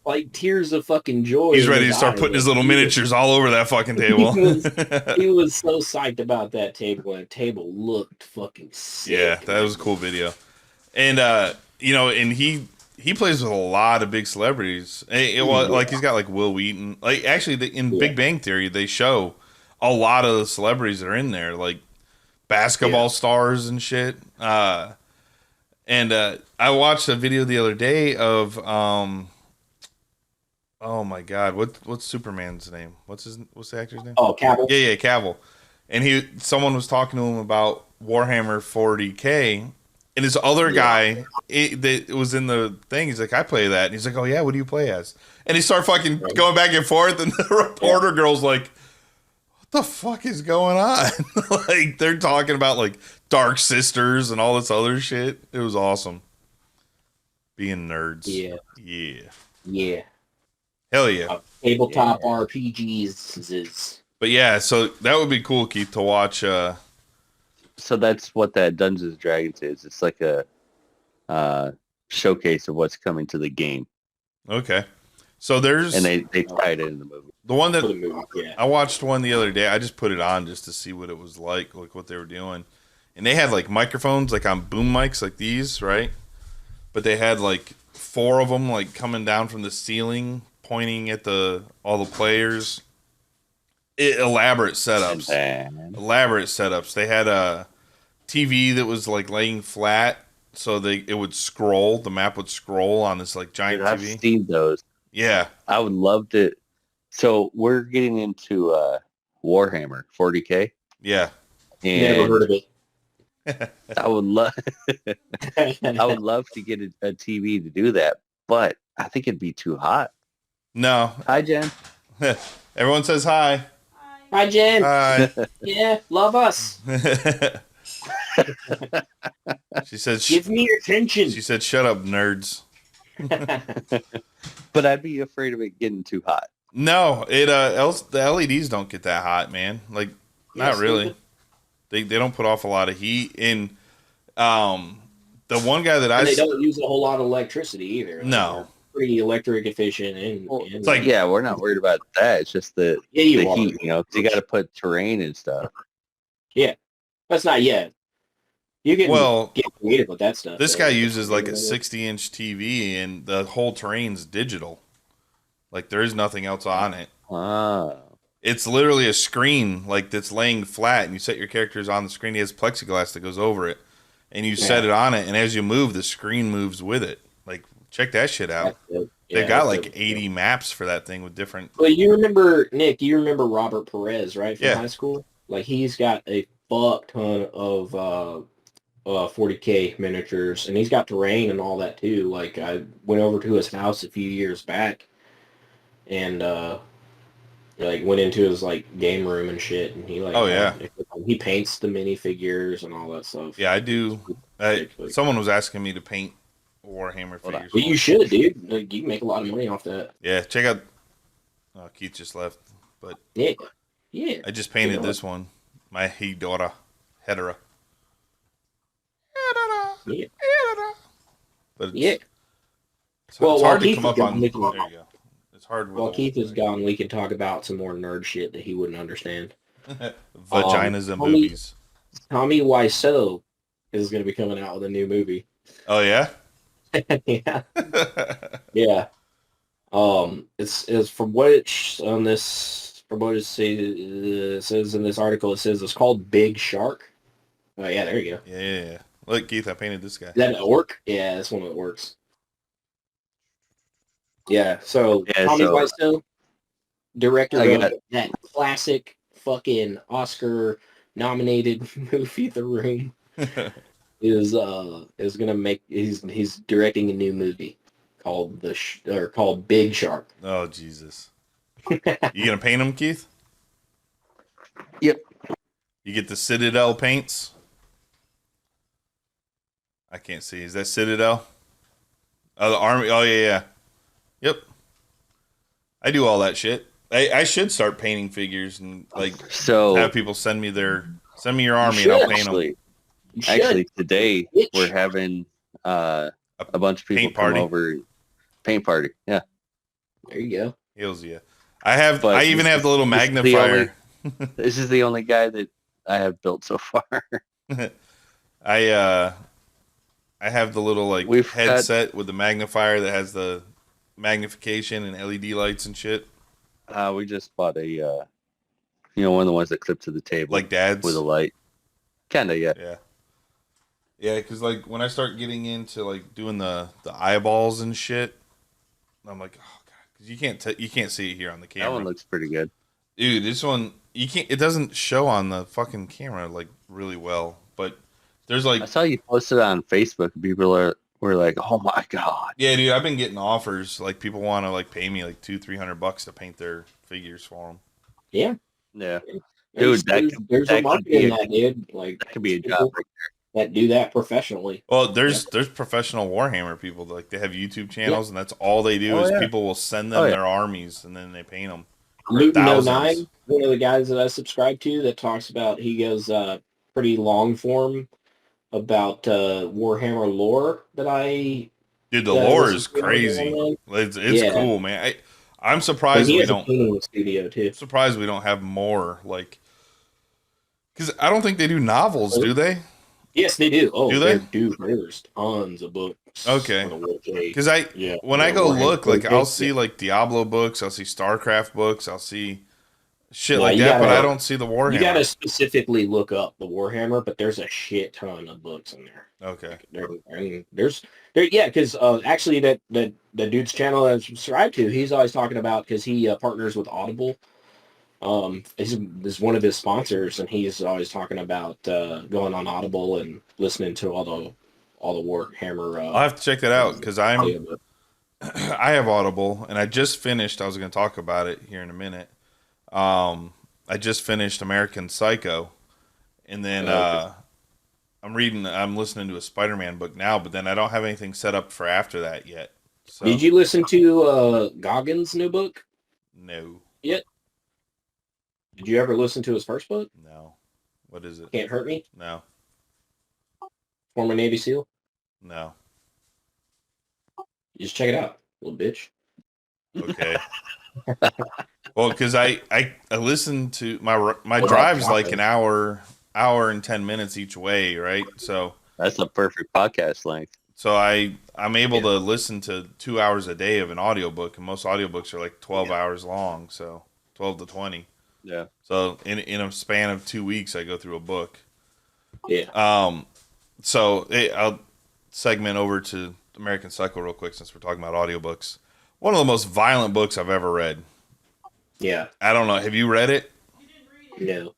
Like tears of fucking joy. He's ready to start putting his little miniatures all over that fucking table. He was so psyched about that table, and the table looked fucking sick. Yeah, that was a cool video. And and he plays with a lot of big celebrities. Like he's got like Will Wheaton. Like actually, in Big Bang Theory, they show a lot of the celebrities that are in there, like basketball stars and shit. I watched a video the other day of oh my God, what's Superman's name? What's the actor's name? Oh, Cavill. Yeah, Cavill. And someone was talking to him about Warhammer 40K. And this other guy that was in the thing, he's like, I play that. And he's like, oh yeah, what do you play as? And he started fucking going back and forth, and the reporter girl's like, what the fuck is going on? Like, they're talking about like Dark Sisters and all this other shit. It was awesome. Being nerds. Yeah. Hell yeah. Tabletop RPGs. But yeah, so that would be cool, Keith, to watch. So that's what that Dungeons & Dragons is. It's like a showcase of what's coming to the game. Okay. So there's... And they tied it in the movie. The one that... I watched one the other day. I just put it on just to see what it was like what they were doing. And they had like microphones, like on boom mics like these, right? But they had like 4 of them like coming down from the ceiling, pointing at all the players. Elaborate setups. They had a TV that was like laying flat, so it would scroll. The map would scroll on this like giant TV. I've seen those. Yeah, I would love to. So we're getting into Warhammer 40K. Yeah, and never heard of it. I would love. I would love to get a TV to do that, but I think it'd be too hot. No. Hi, Jen. Everyone says hi. Hi, Jen. Hi. Yeah, love us. She said, "Give me your attention." She said, "Shut up, nerds." But I'd be afraid of it getting too hot. No, the LEDs don't get that hot, man. Like, not really. They don't put off a lot of heat. And the one guy that they don't use a whole lot of electricity either. No. Pretty electric efficient, and it's like, yeah, we're not worried about that. It's just the heat, because you got to put terrain and stuff. Yeah, that's not yet. You can get creative with that stuff. This guy uses like a 60-inch TV, and the whole terrain's digital. Like, there is nothing else on it. It's literally a screen like that's laying flat, and you set your characters on the screen. He has plexiglass that goes over it, and you set it on it, and as you move, the screen moves with it. Like, check that shit out. They've got like 80 maps for that thing with different... Well, you remember, Nick, you remember Robert Perez, right, from high school? Like, he's got a fuck ton of 40K miniatures, and he's got terrain and all that too. Like, I went over to his house a few years back, and like went into his like game room and shit, and he like he paints the minifigures and all that stuff. Yeah, I do. Someone was asking me to paint Warhammer figures. Well, you should, dude. Like, you can make a lot of money off that. Yeah, check out. Oh, Keith just left, but yeah. I just painted this one. My Hedora. Yeah. But it's hard to come up on. There you go. It's hard. While Keith is gone, we can talk about some more nerd shit that he wouldn't understand. Vaginas and boobies. Tommy Wiseau is going to be coming out with a new movie. Oh yeah. Yeah. Yeah. It's from what it says in this article. It says it's called Big Shark. Oh yeah, there you go. Yeah. Look, Keith, I painted this guy. Is that an orc? Yeah, that's one of the orcs. Yeah. So Tommy Wiseau, director of that classic fucking Oscar-nominated movie, The Room, is gonna make. He's directing a new movie called Big Shark. Oh Jesus. You gonna paint them, Keith? Yep. You get the Citadel paints. I can't see. Is that Citadel? Oh, the Army. Oh, yeah. Yep. I do all that shit. I should start painting figures and have people send me your army and I'll paint them. Actually, today we're having a bunch of people come over. Paint party. Yeah. There you go. Hills, yeah. I even have the little magnifier. This is the only guy that I have built so far. I have the little headset with the magnifier that has the magnification and LED lights and shit. We just bought a one of the ones that clip to the table, like Dad's with a light. Kinda, yeah. Yeah, because when I start getting into doing the eyeballs and shit, I'm like, oh god, because you can't see it here on the camera. That one looks pretty good, dude. This one you can't. It doesn't show on the fucking camera really well, but there's I saw you posted on Facebook. People were like, oh my god. Yeah, dude. I've been getting offers. People want to pay me $200-300 to paint their figures for them. Yeah. Yeah. Dude, there's a market in that, dude. That could be a job right there. That do that professionally. Well, there's professional Warhammer people. They have YouTube channels, and that's all they do is people will send them their armies, and then they paint them. Luton09, one of the guys that I subscribe to, that talks about, he goes pretty long form about Warhammer lore that I... Dude, the lore is crazy. It's cool, man. I'm surprised we don't... studio too. I'm surprised we don't have more, because I don't think they do novels, do they? Yes, they do. Oh, do they? There's tons of books. Okay. Because when I go look, I'll see Diablo books, I'll see StarCraft books, I'll see shit like that, but I don't see the Warhammer. You gotta specifically look up the Warhammer, but there's a shit ton of books in there. Okay. Because actually that dude's channel that I subscribe to, he's always talking about, because he partners with Audible. Is one of his sponsors, and he's always talking about going on Audible and listening to all the Warhammer. I'll have to check that out because I have Audible, and I just finished. I was going to talk about it here in a minute. I just finished American Psycho, and then I'm listening to a Spider-Man book now, but then I don't have anything set up for after that yet. So. Did you listen to Goggins' new book? No. Yet. Did you ever listen to his first book? No. What is it? Can't Hurt Me? No. Former Navy SEAL? No. You just check it out, little bitch. Okay. Well, because I listen to my drive's an hour and 10 minutes each way, right? So that's a perfect podcast length. So I'm able to listen to 2 hours a day of an audiobook, and most audiobooks are 12 hours long, so 12 to 20. Yeah. So in a span of 2 weeks, I go through a book. Yeah. So I'll segment over to American Psycho real quick since we're talking about audiobooks. One of the most violent books I've ever read. Yeah. I don't know. Have you read it? No.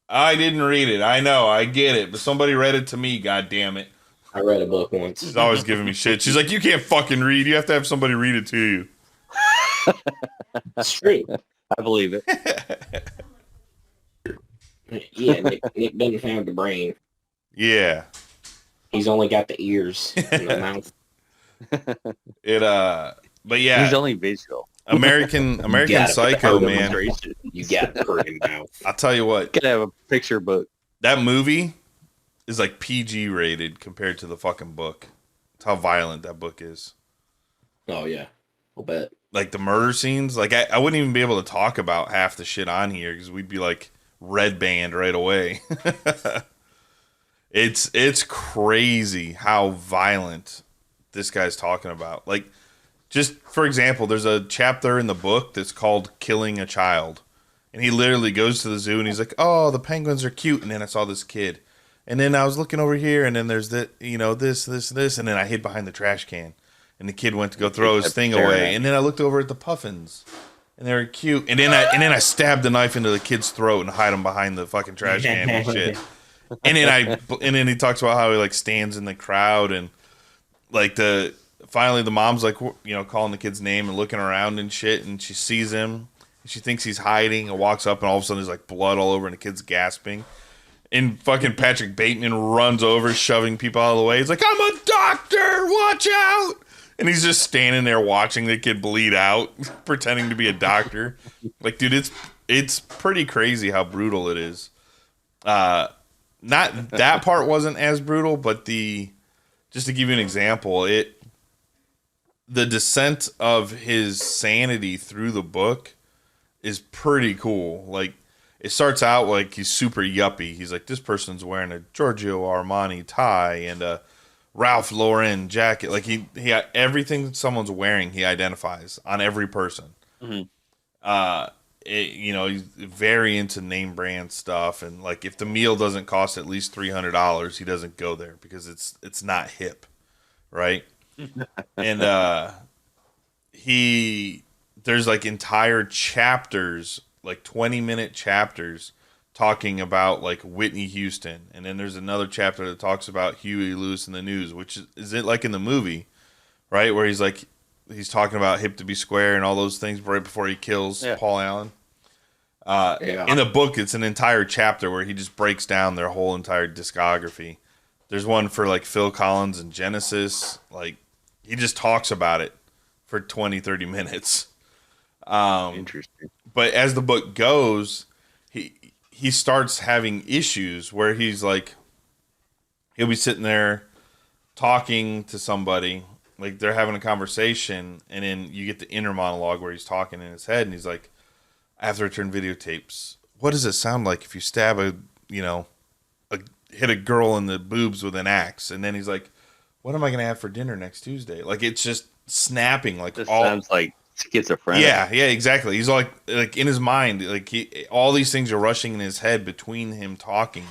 I didn't read it. I know. I get it. But somebody read it to me. God damn it. I read a book once. She's always giving me shit. She's like, you can't fucking read. You have to have somebody read it to you. That's true. I believe it. Yeah, Nick doesn't have the brain. Yeah. He's only got the ears and the mouth. But yeah. He's only visual. American Psycho, man. You got the pretty mouth. I'll tell you what. You gotta have a picture book. That movie is PG rated compared to the fucking book. That's how violent that book is. Oh, yeah. I'll bet. The murder scenes, I wouldn't even be able to talk about half the shit on here because we'd be red banned right away. It's crazy how violent this guy's talking about. Just for example, there's a chapter in the book that's called Killing a Child. And he literally goes to the zoo and he's like, oh, the penguins are cute. And then I saw this kid. And then I was looking over here and then there's this. And then I hid behind the trash can. And the kid went to go throw his thing away. And then I looked over at the puffins. And they were cute. And then I stabbed the knife into the kid's throat and hide him behind the fucking trash can and shit. And then he talks about how he stands in the crowd and finally the mom's calling the kid's name and looking around and shit, and she sees him She thinks he's hiding and walks up, and all of a sudden there's like blood all over, and the kid's gasping. And fucking Patrick Bateman runs over, shoving people out of the way. He's like, "I'm a doctor, watch out!" And he's just standing there watching the kid bleed out, pretending to be a doctor. Like, dude, it's pretty crazy how brutal it is. Not that part wasn't as brutal, but just to give you an example, the descent of his sanity through the book is pretty cool. Like, it starts out like he's super yuppie. He's like, this person's wearing a Giorgio Armani tie and a Ralph Lauren jacket. Like, he everything someone's wearing, he identifies on every person. Mm-hmm. He's very into name brand stuff, and like, if the meal doesn't cost at least $300, he doesn't go there because it's not hip, right? And there's like entire chapters, like 20-minute chapters, talking about like Whitney Houston, and then there's another chapter that talks about Huey Lewis and the News, which is it like in the movie, right, where he's talking about hip to be square and all those things right before he kills Paul Allen. In the book, it's an entire chapter where he just breaks down their whole entire discography. There's one for like Phil Collins and Genesis. Like, he just talks about it for 20-30 minutes. Interesting. But as the book goes, he starts having issues where he's like, he'll be sitting there talking to somebody, like they're having a conversation, and then you get the inner monologue where he's talking in his head, and he's like, I have to return videotapes. What does it sound like if you stab hit a girl in the boobs with an axe? And then he's like, what am I going to have for dinner next Tuesday? Like, it's just snapping. Like, this sounds like schizophrenic. Yeah, exactly. He's like in his mind, like all these things are rushing in his head between him talking.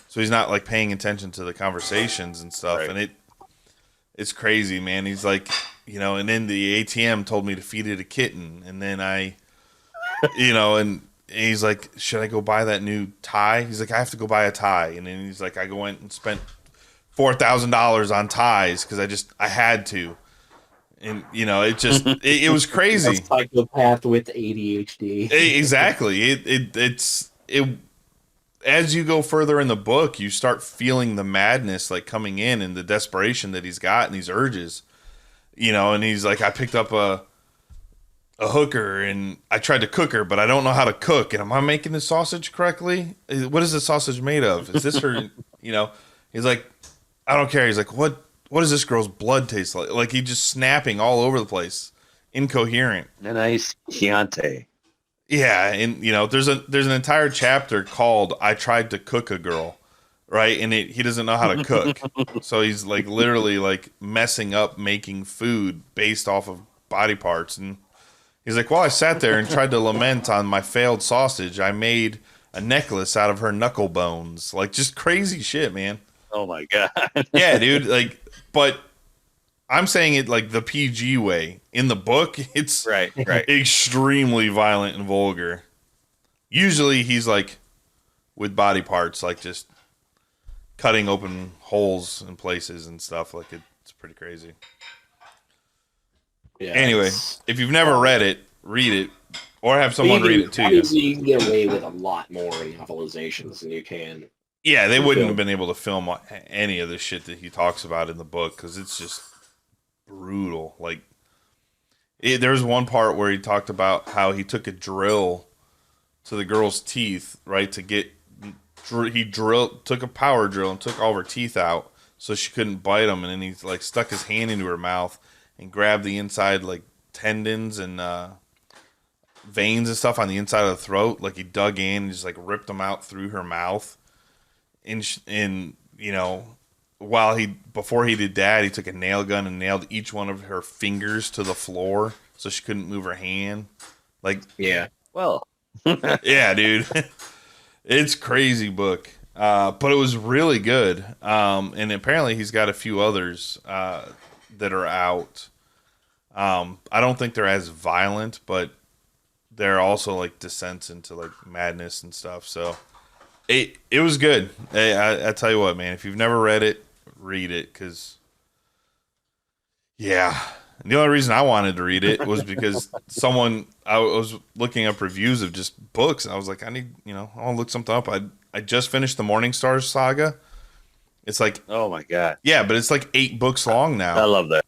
So he's not like paying attention to the conversations and stuff. Right. And it's crazy, man. He's like, and then the ATM told me to feed it a kitten. And then and he's like, should I go buy that new tie? He's like, I have to go buy a tie. And then he's like, I went and spent $4,000 on ties because I had to. And it was crazy. A psychopath with ADHD. Exactly. It's as you go further in the book, you start feeling the madness like coming in and the desperation that he's got and these urges. And he's like, I picked up a hooker and I tried to cook her, but I don't know how to cook. And am I making the sausage correctly? What is the sausage made of? Is this her? He's like, I don't care. He's like, what does this girl's blood taste like? Like, he's just snapping all over the place, incoherent. A nice Chianti. Yeah, and there's an entire chapter called "I Tried to Cook a Girl," right? And he doesn't know how to cook, so he's like literally like messing up making food based off of body parts. And he's like, well, I sat there and tried to lament on my failed sausage. I made a necklace out of her knuckle bones. Like, just crazy shit, man. Oh my god. Yeah, dude. Like, but I'm saying it like the PG way. In the book, it's right. extremely violent and vulgar. Usually he's like with body parts, like just cutting open holes in places and stuff. Like, it's pretty crazy. Yeah. Anyway, if you've never read it, read it, or have someone read it to you. You can get away with a lot more in novelizations than you can. Yeah, they wouldn't have been able to film any of the shit that he talks about in the book because it's just brutal. Like, there was one part where he talked about how he took a drill to the girl's teeth, right? Took a power drill and took all of her teeth out so she couldn't bite them, and then he like stuck his hand into her mouth and grabbed the inside like tendons and veins and stuff on the inside of the throat. Like, he dug in and just like ripped them out through her mouth. And before he did that, he took a nail gun and nailed each one of her fingers to the floor so she couldn't move her hand. Like, yeah, well, yeah, dude, it's crazy book, but it was really good. And apparently he's got a few others that are out. I don't think they're as violent, but they're also like descents into like madness and stuff. So. It was good. I tell you what, man. If you've never read it, read it, because And the only reason I wanted to read it was because I was looking up reviews of just books. And I was like, I want to look something up. I just finished the Morning Stars saga. It's like, oh my God. Yeah, but it's like 8 books long now. I love that.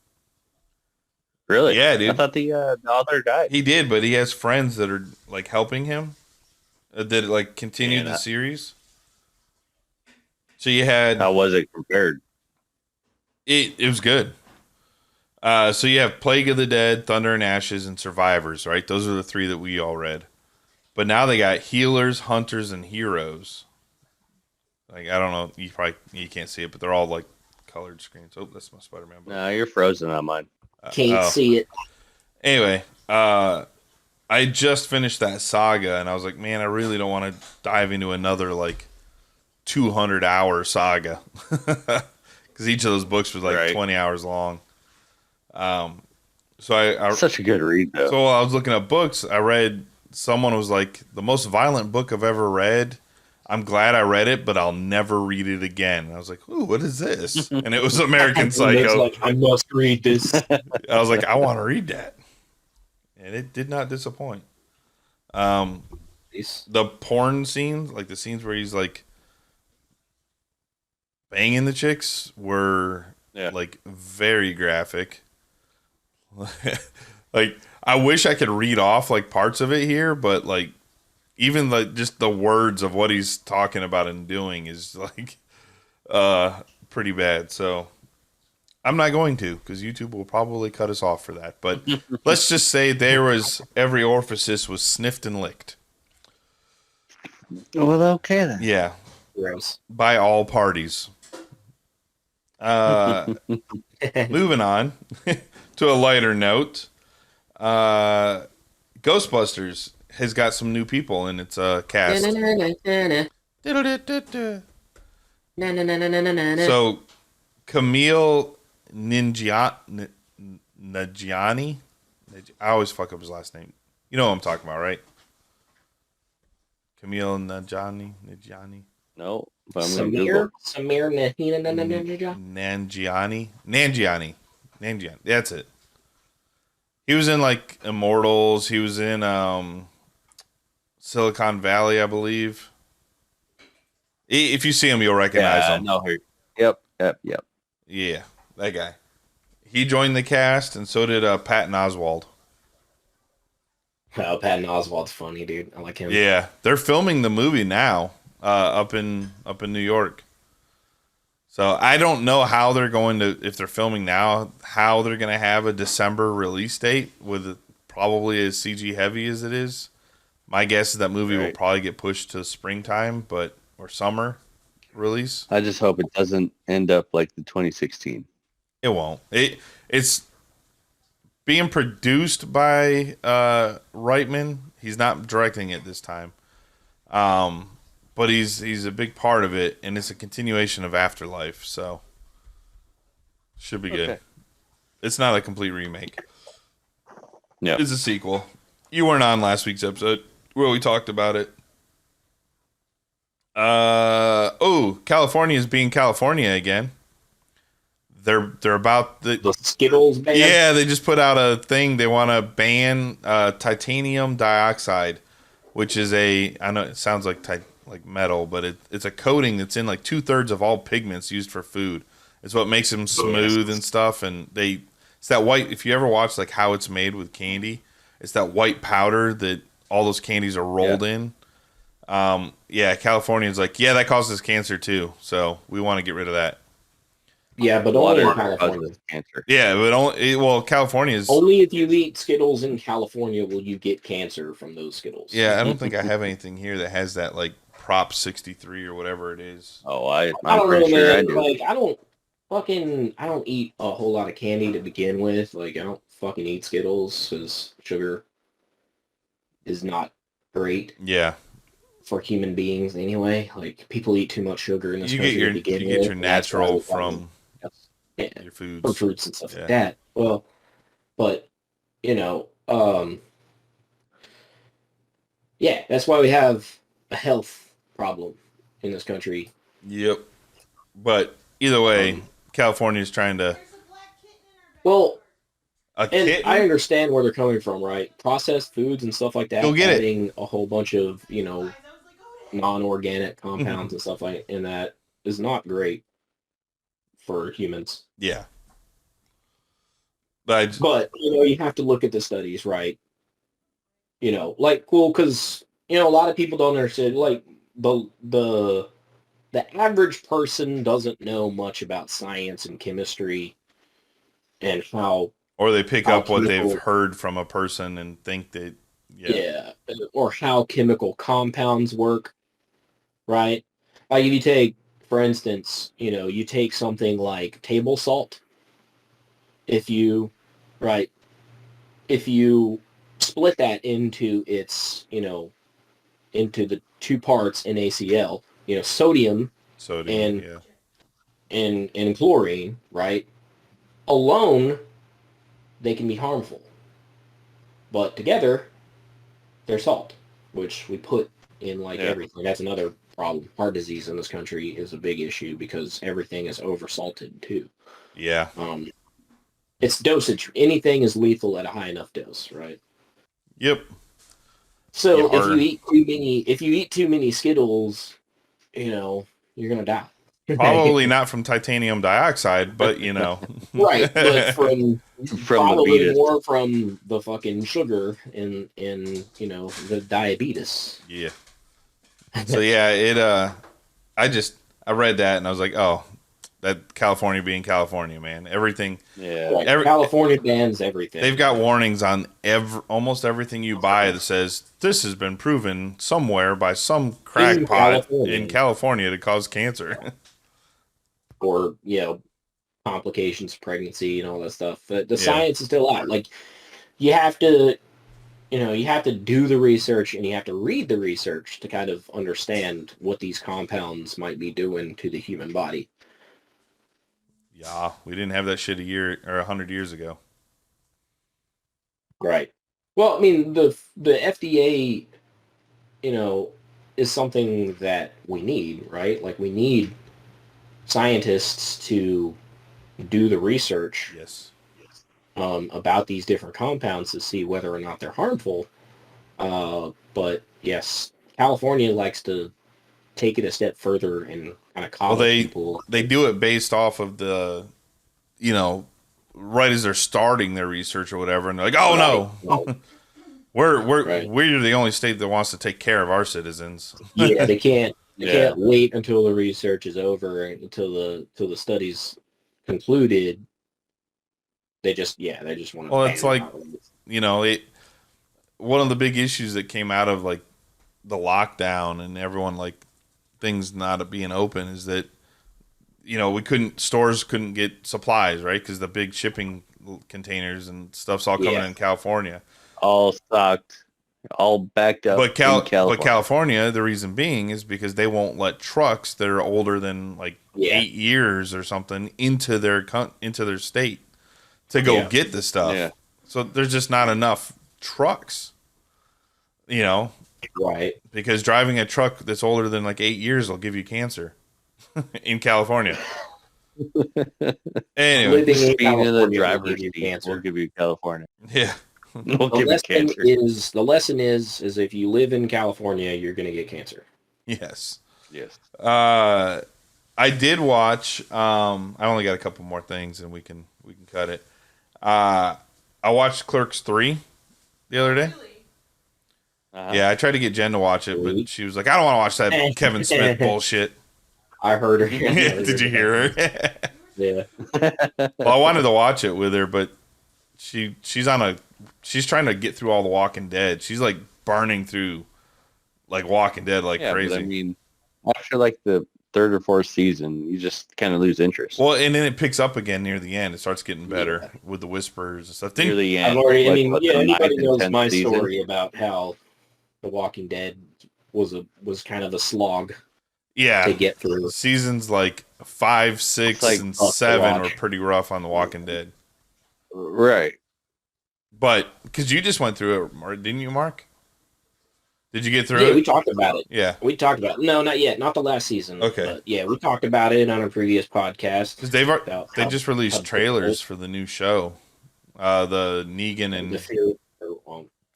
Really? Yeah, dude. I thought the author died. He did, but he has friends that are like helping him that like continue the series. So you had, how was it compared? It was good. So you have Plague of the Dead, Thunder and Ashes, and Survivors, right? Those are the 3 that we all read. But now they got Healers, Hunters, and Heroes. Like, I don't know, you can't see it, but they're all like colored screens. Oh, that's my Spider-Man book. No, you're frozen on mine. Can't see it. Anyway, I just finished that saga, and I was like, man, I really don't want to dive into another like 200-hour saga because each of those books was like 20 hours long. So I such a good read though. So while I was looking up books, I read, someone was like, the most violent book I've ever read. I'm glad I read it, but I'll never read it again. And I was like, ooh, what is this? And it was American Psycho. Like, I must read this. I was like, I want to read that. And it did not disappoint. The porn scenes, like the scenes where he's like banging the chicks, were like very graphic. Like, I wish I could read off like parts of it here, but like even like just the words of what he's talking about and doing is like pretty bad. So I'm not going to, because YouTube will probably cut us off for that. But let's just say every orifice was sniffed and licked. Well, okay then. Yeah. Gross. By all parties. Moving on to a lighter note. Ghostbusters has got some new people in its cast. So Camille Nanjiani, I always fuck up his last name. You know what I'm talking about, right? Camille Nanjiani. No, but I'm Samir Nanjiani. That's it. He was in like Immortals. He was in Silicon Valley, I believe. If you see him, you'll recognize him. No, yep. Yeah, that guy. He joined the cast, and so did Patton Oswalt. Oh, Patton Oswalt's funny, dude. I like him. Yeah, they're filming the movie now up in New York. So I don't know how they're going to, if they're filming now, how they're going to have a December release date with probably as CG heavy as it is. My guess is that movie will probably get pushed to springtime, or summer release. I just hope it doesn't end up like the 2016. It won't. It's being produced by Reitman. He's not directing it this time. But he's a big part of it, and it's a continuation of Afterlife, so should be good. It's not a complete remake. Yeah, it's a sequel. You weren't on last week's episode where we talked about it. California is being California again. They're about the Skittles ban. Yeah, they just put out a thing. They want to ban titanium dioxide, which is I know it sounds like metal, but it's a coating that's in like 2/3 of all pigments used for food. It's what makes them smooth and stuff. And it's that white. If you ever watch like how it's made with candy, it's that white powder that all those candies are rolled in. California's like, that causes cancer too. So we want to get rid of that. Yeah, but only in California. Cancer. Yeah, but California's only if you eat Skittles in California will you get cancer from those Skittles. Yeah, I don't think I have anything here that has that like Prop 63 or whatever it is. Oh, I'm don't pretty know, sure man. I do. Like, I don't eat a whole lot of candy to begin with. Like, I don't fucking eat Skittles because sugar is not great. Yeah. For human beings anyway. Like, people eat too much sugar in this country to begin with. You get your natural from your foods. From fruits and stuff like that. Well, but, that's why we have a health problem in this country. Yep. But either way, California's trying to... Well... And I understand where they're coming from, right? Processed foods and stuff like that. Go get adding a whole bunch of, non-organic compounds and stuff like in that is not great for humans. Yeah. But you have to look at the studies, right? Because a lot of people don't understand. Like the average person doesn't know much about science and chemistry and how. Or they pick up what they've heard from a person and think that, or how chemical compounds work, right? Like if you take, for instance, you take something like table salt. If you split that into its, into the two parts NaCl, sodium and chlorine, right? Alone, they can be harmful. But together, they're salt, which we put in everything. That's another problem. Heart disease in this country is a big issue because everything is oversalted too. Yeah. It's dosage. Anything is lethal at a high enough dose, right? Yep. So if you eat too many Skittles, you're gonna die. Probably not from titanium dioxide, but right, but from probably the more from the fucking sugar in the diabetes. Yeah. So yeah, I read that and I was like, oh, that California being California, man. Everything. Yeah. Right. California bans everything. They've got warnings on almost everything you buy that says this has been proven somewhere by some crackpot in California to cause cancer. Or, complications of pregnancy and all that stuff. The science is still out. Like, you have to do the research and you have to read the research to kind of understand what these compounds might be doing to the human body. Yeah, we didn't have that shit 100 years ago. Right. Well, I mean, the FDA, is something that we need, right? Like, we need scientists to do the research about these different compounds to see whether or not they're harmful. But yes, California likes to take it a step further and kind of college people. They do it based off of the, right as they're starting their research or whatever, and they're like, oh no. We're the only state that wants to take care of our citizens. Yeah, they can't. They can't wait until the research is over, until the study's concluded. They just want to. Well, it's like, one of the big issues that came out of like the lockdown and everyone like things not being open is that stores couldn't get supplies, right? Because the big shipping containers and stuff's all coming in California, all stocked. All backed up. But California, the reason being is because they won't let trucks that are older than 8 years or something into their state to go get the stuff. Yeah. So there's just not enough trucks, right? Because driving a truck that's older than 8 years will give you cancer in California. Anyway, speaking of the driver's seat, will give you California. Yeah. The lesson is if you live in California, you're going to get cancer. Yes. I did watch. I only got a couple more things, and we can cut it. I watched Clerks 3 the other day. Yeah, I tried to get Jen to watch it, but she was like, "I don't want to watch that Kevin Smith bullshit." I heard her. Did you hear her? Yeah. Well, I wanted to watch it with her, but she's trying to get through all the Walking Dead. She's burning through Walking Dead crazy. But I mean, after the third or fourth season, you just kind of lose interest. Well, and then it picks up again near the end. It starts getting better with the whispers and stuff. Near the end, anybody knows my story about how The Walking Dead was kind of a slog. Yeah, to get through. Seasons 5, 6, and 7 were pretty rough on The Walking Dead. Right. But because you just went through it, didn't you, Mark? Did you get through it? Yeah, we talked about it. Yeah. We talked about it. No, not yet. Not the last season. Okay. But yeah, we talked about it on a previous podcast. Because they just released trailers for the new show. The Negan and the Fury.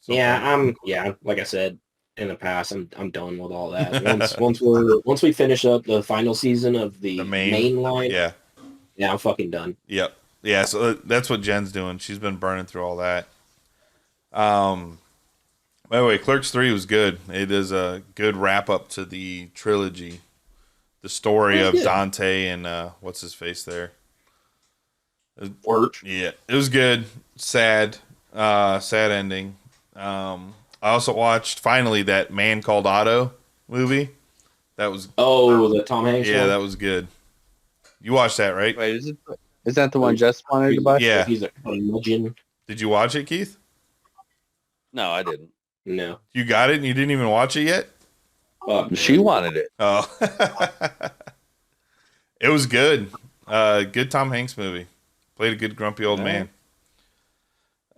Yeah, like I said in the past, I'm done with all that. Once we finish up the final season of the main line, yeah, I'm fucking done. Yep. Yeah, so that's what Jen's doing. She's been burning through all that. By the way, Clerks 3 was good. It is a good wrap up to the trilogy. The story of good. Dante and what's his face there. Word. Yeah, it was good. Sad ending. I also watched finally that Man Called Otto movie. That was the Tom Hanks one? that was good. You watched that, right? Wait, is that the one Jess wanted to buy? Yeah. He's a curmudgeon. Did you watch it, Keith? No, I didn't. No. You got it and you didn't even watch it yet? She wanted it. Oh. It was good. Good Tom Hanks movie. Played a good grumpy old man.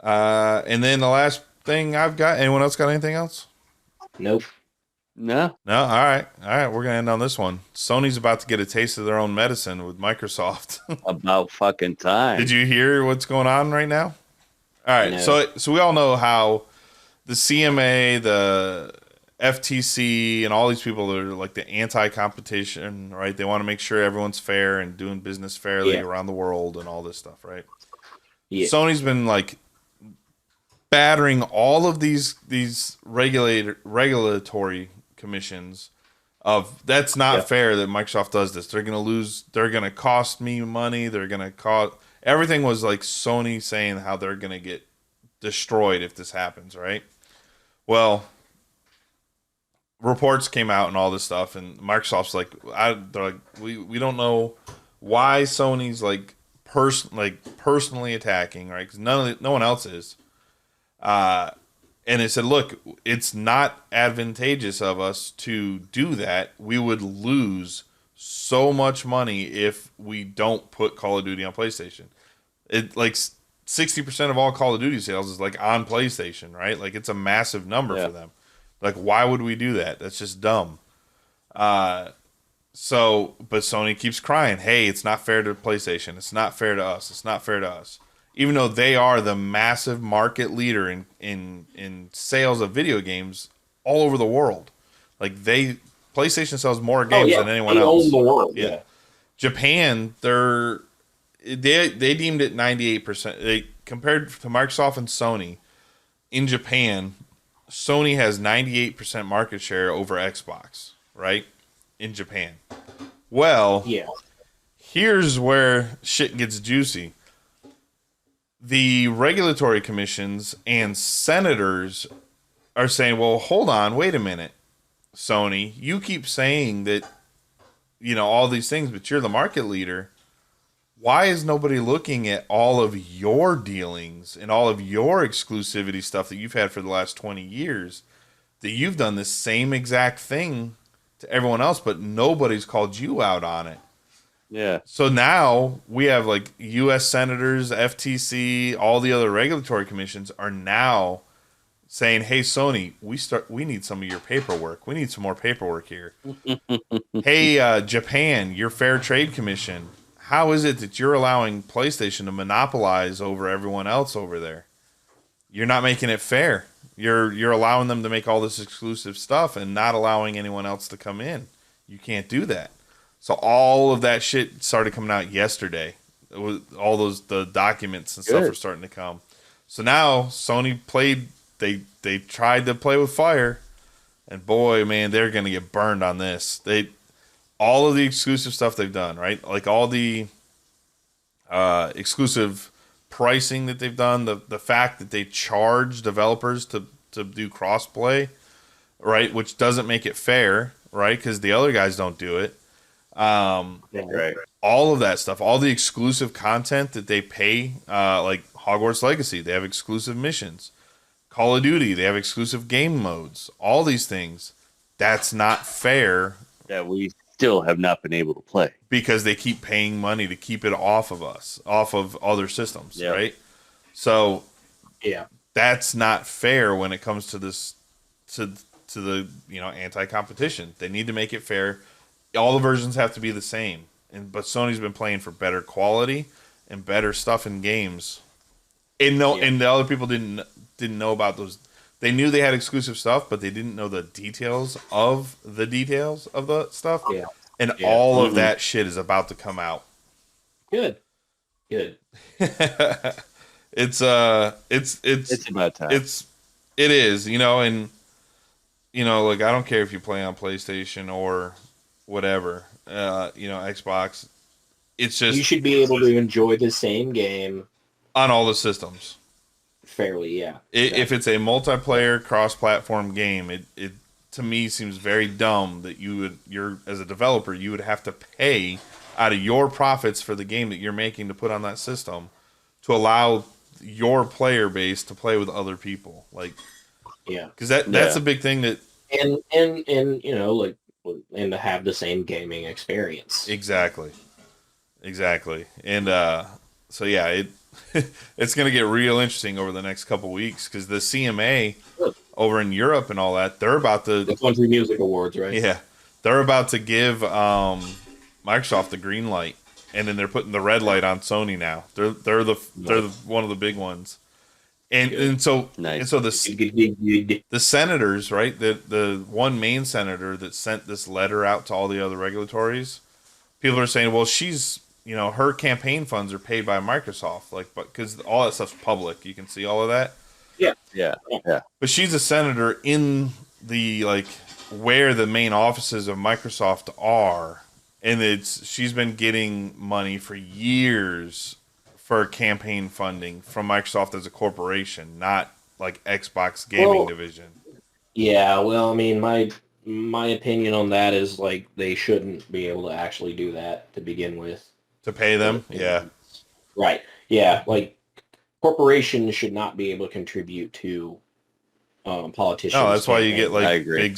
And then the last thing I've got, anyone else got anything else? Nope. No. No? All right. We're going to end on this one. Sony's about to get a taste of their own medicine with Microsoft. About fucking time. Did you hear what's going on right now? All right. No. So we all know how the CMA, the FTC, and all these people that are like the anti-competition, right? They want to make sure everyone's fair and doing business fairly around the world and all this stuff, right? Yeah. Sony's been like battering all of these regulatory commissions of that's not fair that Microsoft does this. They're gonna lose. They're gonna cost me money. They're gonna cost. Everything was like Sony saying how they're gonna get destroyed if this happens, right? Well, reports came out and all this stuff, and Microsoft's like, they're like, we don't know why Sony's like personally attacking, right? Because no one else is. And it said, look, it's not advantageous of us to do that. We would lose so much money if we don't put Call of Duty on PlayStation. It like 60% of all Call of Duty sales is like on PlayStation, right? Like it's a massive number for them. Like, why would we do that? That's just dumb. But Sony keeps crying, hey, it's not fair to PlayStation. It's not fair to us. It's not fair to us. Even though they are the massive market leader in sales of video games all over the world. Like PlayStation sells more games than anyone else. Own the world. Yeah. Japan, they deemed it 98%. They compared to Microsoft and Sony. In Japan, Sony has 98% market share over Xbox, right? In Japan. Well, here's where shit gets juicy. The regulatory commissions and senators are saying, well, hold on, wait a minute, Sony. You keep saying that, all these things, but you're the market leader. Why is nobody looking at all of your dealings and all of your exclusivity stuff that you've had for the last 20 years, that you've done the same exact thing to everyone else, but nobody's called you out on it? Yeah. So now we have like U.S. senators, FTC, all the other regulatory commissions are now saying, "Hey, Sony, we need some of your paperwork. We need some more paperwork here." Hey, Japan, your Fair Trade Commission, how is it that you're allowing PlayStation to monopolize over everyone else over there? You're not making it fair. You're allowing them to make all this exclusive stuff and not allowing anyone else to come in. You can't do that. So all of that shit started coming out yesterday. It was all the documents and stuff are starting to come. So now Sony they tried to play with fire, and boy, man, they're gonna get burned on this. All of the exclusive stuff they've done, right? Like all the exclusive pricing that they've done, the fact that they charge developers to do crossplay, right? Which doesn't make it fair, right? Because the other guys don't do it. Right. All of that stuff, all the exclusive content that they pay, like Hogwarts Legacy, they have exclusive missions. Call of Duty, they have exclusive game modes. All these things, that's not fair. That we still have not been able to play. Because they keep paying money to keep it off of us, off of other systems, right? So, that's not fair when it comes to this, to the anti-competition. They need to make it fair. All the versions have to be the same, but Sony's been playing for better quality and better stuff in games and the other people didn't know about those. They knew they had exclusive stuff, but they didn't know the details of the stuff. Yeah. And all of that shit is about to come out. Good. It's about time. It is, and like I don't care if you play on PlayStation or whatever, Xbox. It's just you should be able to enjoy the same game on all the systems. Fairly, yeah. If it's a multiplayer cross-platform game, it to me seems very dumb that you're as a developer, you would have to pay out of your profits for the game that you're making to put on that system to allow your player base to play with other people. Like, yeah, because that's a big thing that and and to have the same gaming experience. Exactly. And so yeah, it's going to get real interesting over the next couple weeks because the CMA over in Europe and all that, they're about to the Country Music Awards, right? Yeah, they're about to give Microsoft the green light, and then they're putting the red light on Sony now. They're one of the big ones, and so the senators, right? The one main senator that sent this letter out to all the other regulatories, people are saying, well, she's her campaign funds are paid by Microsoft, but because all that stuff's public, you can see all of that. Yeah. But she's a senator in the where the main offices of Microsoft are, and she's been getting money for years for campaign funding from Microsoft as a corporation, not like Xbox gaming division. Yeah, well, I mean, my opinion on that is they shouldn't be able to actually do that to begin with. To pay them, yeah. Right. Yeah, corporations should not be able to contribute to politicians. No, that's why you get big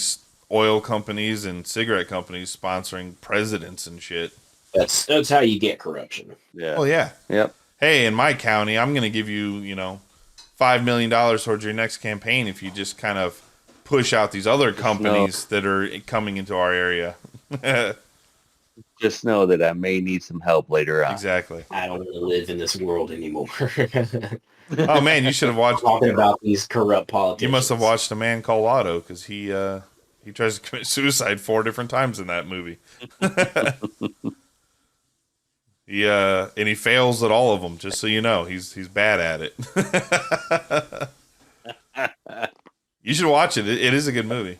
oil companies and cigarette companies sponsoring presidents and shit. That's how you get corruption. Yeah. Well, yeah. Yep. Hey, in my county, I'm going to give you, $5 million towards your next campaign if you just kind of push out these other companies that are coming into our area. Just know that I may need some help later on. Exactly. I don't want to live in this world anymore. Oh man, you should have watched. Talking about these corrupt politicians. You must have watched A Man Called Otto because he tries to commit suicide 4 different times in that movie. And he fails at all of them. Just so you know, he's bad at it. You should watch it. It is a good movie.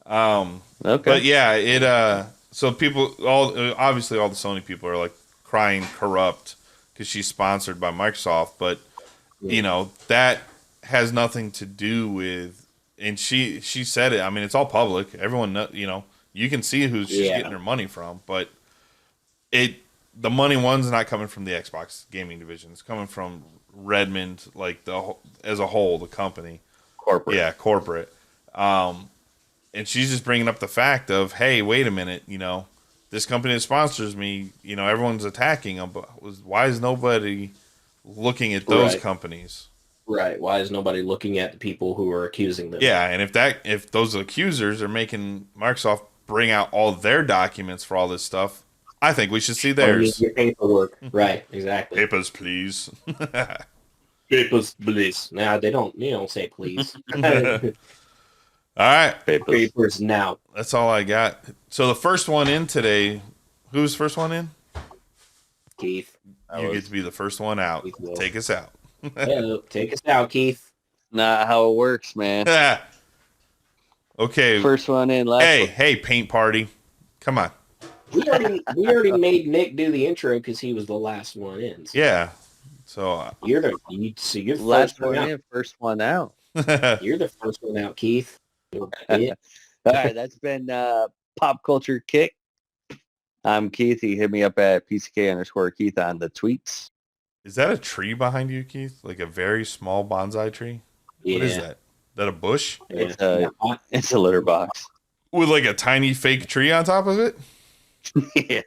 Okay. But yeah, so people, obviously all the Sony people are crying corrupt because she's sponsored by Microsoft, but that has nothing to do with. And she said it. I mean, it's all public. Everyone you can see who she's getting her money from, but the money one's not coming from the Xbox gaming division. It's coming from Redmond, as a whole, the company. Corporate. Yeah, corporate. And she's just bringing up the fact of, hey, wait a minute, this company that sponsors me, everyone's attacking them, but why is nobody looking at those companies? Right. Why is nobody looking at the people who are accusing them? Yeah, and if those accusers are making Microsoft bring out all their documents for all this stuff, I think we should see theirs. Your paperwork. Right, exactly. Papers, please. Papers, please. Nah, they don't say please. All right. Papers now. That's all I got. So the first one in today, who's first one in? Keith. You get to be the first one out. Take us out. Yeah, take us out, Keith. Not how it works, man. Okay. First one in, last one. Hey, paint party. Come on. We already made Nick do the intro because he was the last one in. So. Yeah. So you're the last one in, first one out. You're the first one out, Keith. All right, that's been Pop Culture Kick. I'm Keith. You hit me up at PCK_Keith on the tweets. Is that a tree behind you, Keith? Like a very small bonsai tree? Yeah. What is that? Is that a bush? It's a litter box. With a tiny fake tree on top of it? Yeah.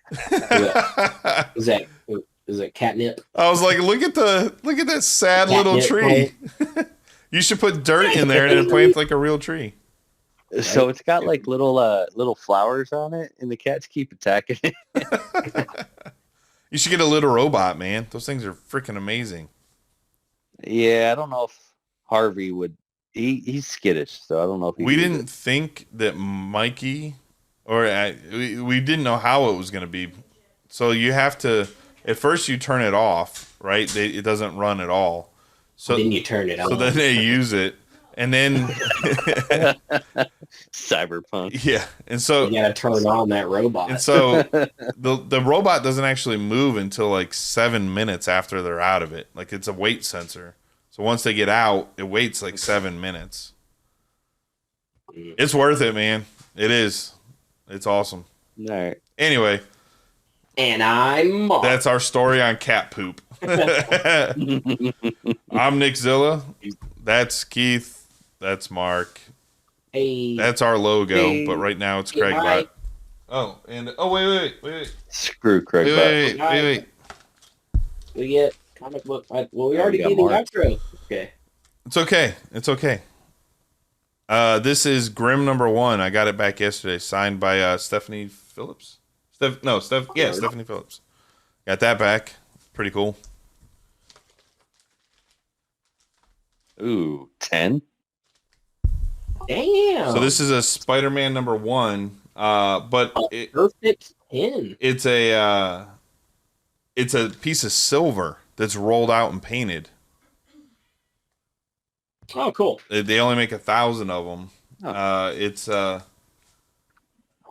Is that catnip? I was like, look at that sad catnip little tree. You should put dirt in there and then plant a real tree. So it's got little flowers on it, and the cats keep attacking it. You should get a little robot, man. Those things are freaking amazing. Yeah, I don't know if Harvey would. He's skittish, so I don't know if we didn't think that Mikey, or we didn't know how it was going to be. So you have to, at first you turn it off, right? It doesn't run at all. So then you turn it on. So then they use it, and then cyberpunk. Yeah, and so you gotta turn on that robot. And so the robot doesn't actually move until like 7 minutes after they're out of it. Like it's a weight sensor. So once they get out, it waits like 7 minutes. It's worth it, man. It is. It's awesome. All right. Anyway. And I'm Mark. That's our story on cat poop. I'm Nick Zilla. That's Keith. That's Mark. Hey. That's our logo, Hey. But right now it's Craig Butt. Oh, and wait. Screw Craig Butt. Wait. We get comic book. We already did the outro. Okay. It's okay. This is Grimm #1. I got it back yesterday, signed by Stephanie Phillips. Stephanie Phillips. Got that back. Pretty cool. Ooh, 10. Damn. So this is a Spider-Man #1, but perfect 10. It's a piece of silver that's rolled out and painted. Oh, cool. They only make 1,000 of them. Well,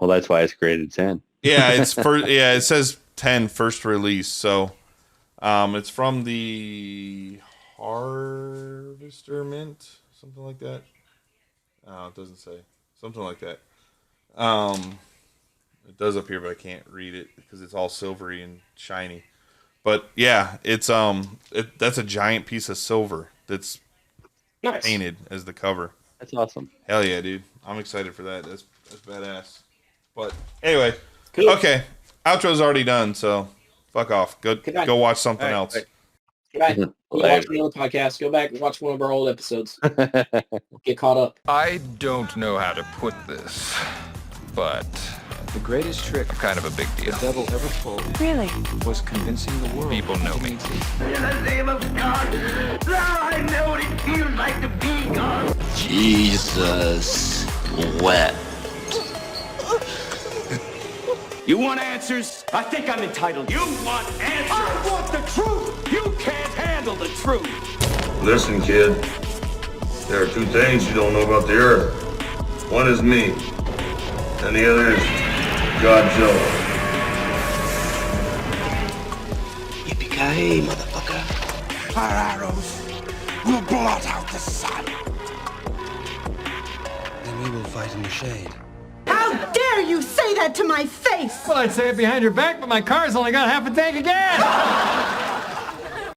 that's why it's graded 10. Yeah, it says 10 first release. So, it's from the Harvester Mint, something like that. Oh, it doesn't say. Something like that. It does up here, but I can't read it because it's all silvery and shiny. But yeah, it's that's a giant piece of silver that's nice. Painted as the cover. That's awesome. Hell yeah, dude! I'm excited for that. That's badass. But anyway, cool. Okay, outro's already done, so fuck off. Go watch something else. Go back. Go watch the other podcast. Go back and watch one of our old episodes. Get caught up. I don't know how to put this, but the greatest trick, kind of a big deal, the devil ever pulled, Really? was convincing the world. People know me. In the name of God, now I know what it feels like to be God. Jesus wept. You want answers? I think I'm entitled. You want answers? I want the truth. You can't handle the truth. Listen, kid. There are two things you don't know about the Earth. One is me, and the other is Godzilla. Yippee-ki-yay, motherfucker. Our arrows will blot out the sun. Then we will fight in the shade. How dare you say that to my face? Well, I'd say it behind your back, but my car's only got half a tank again.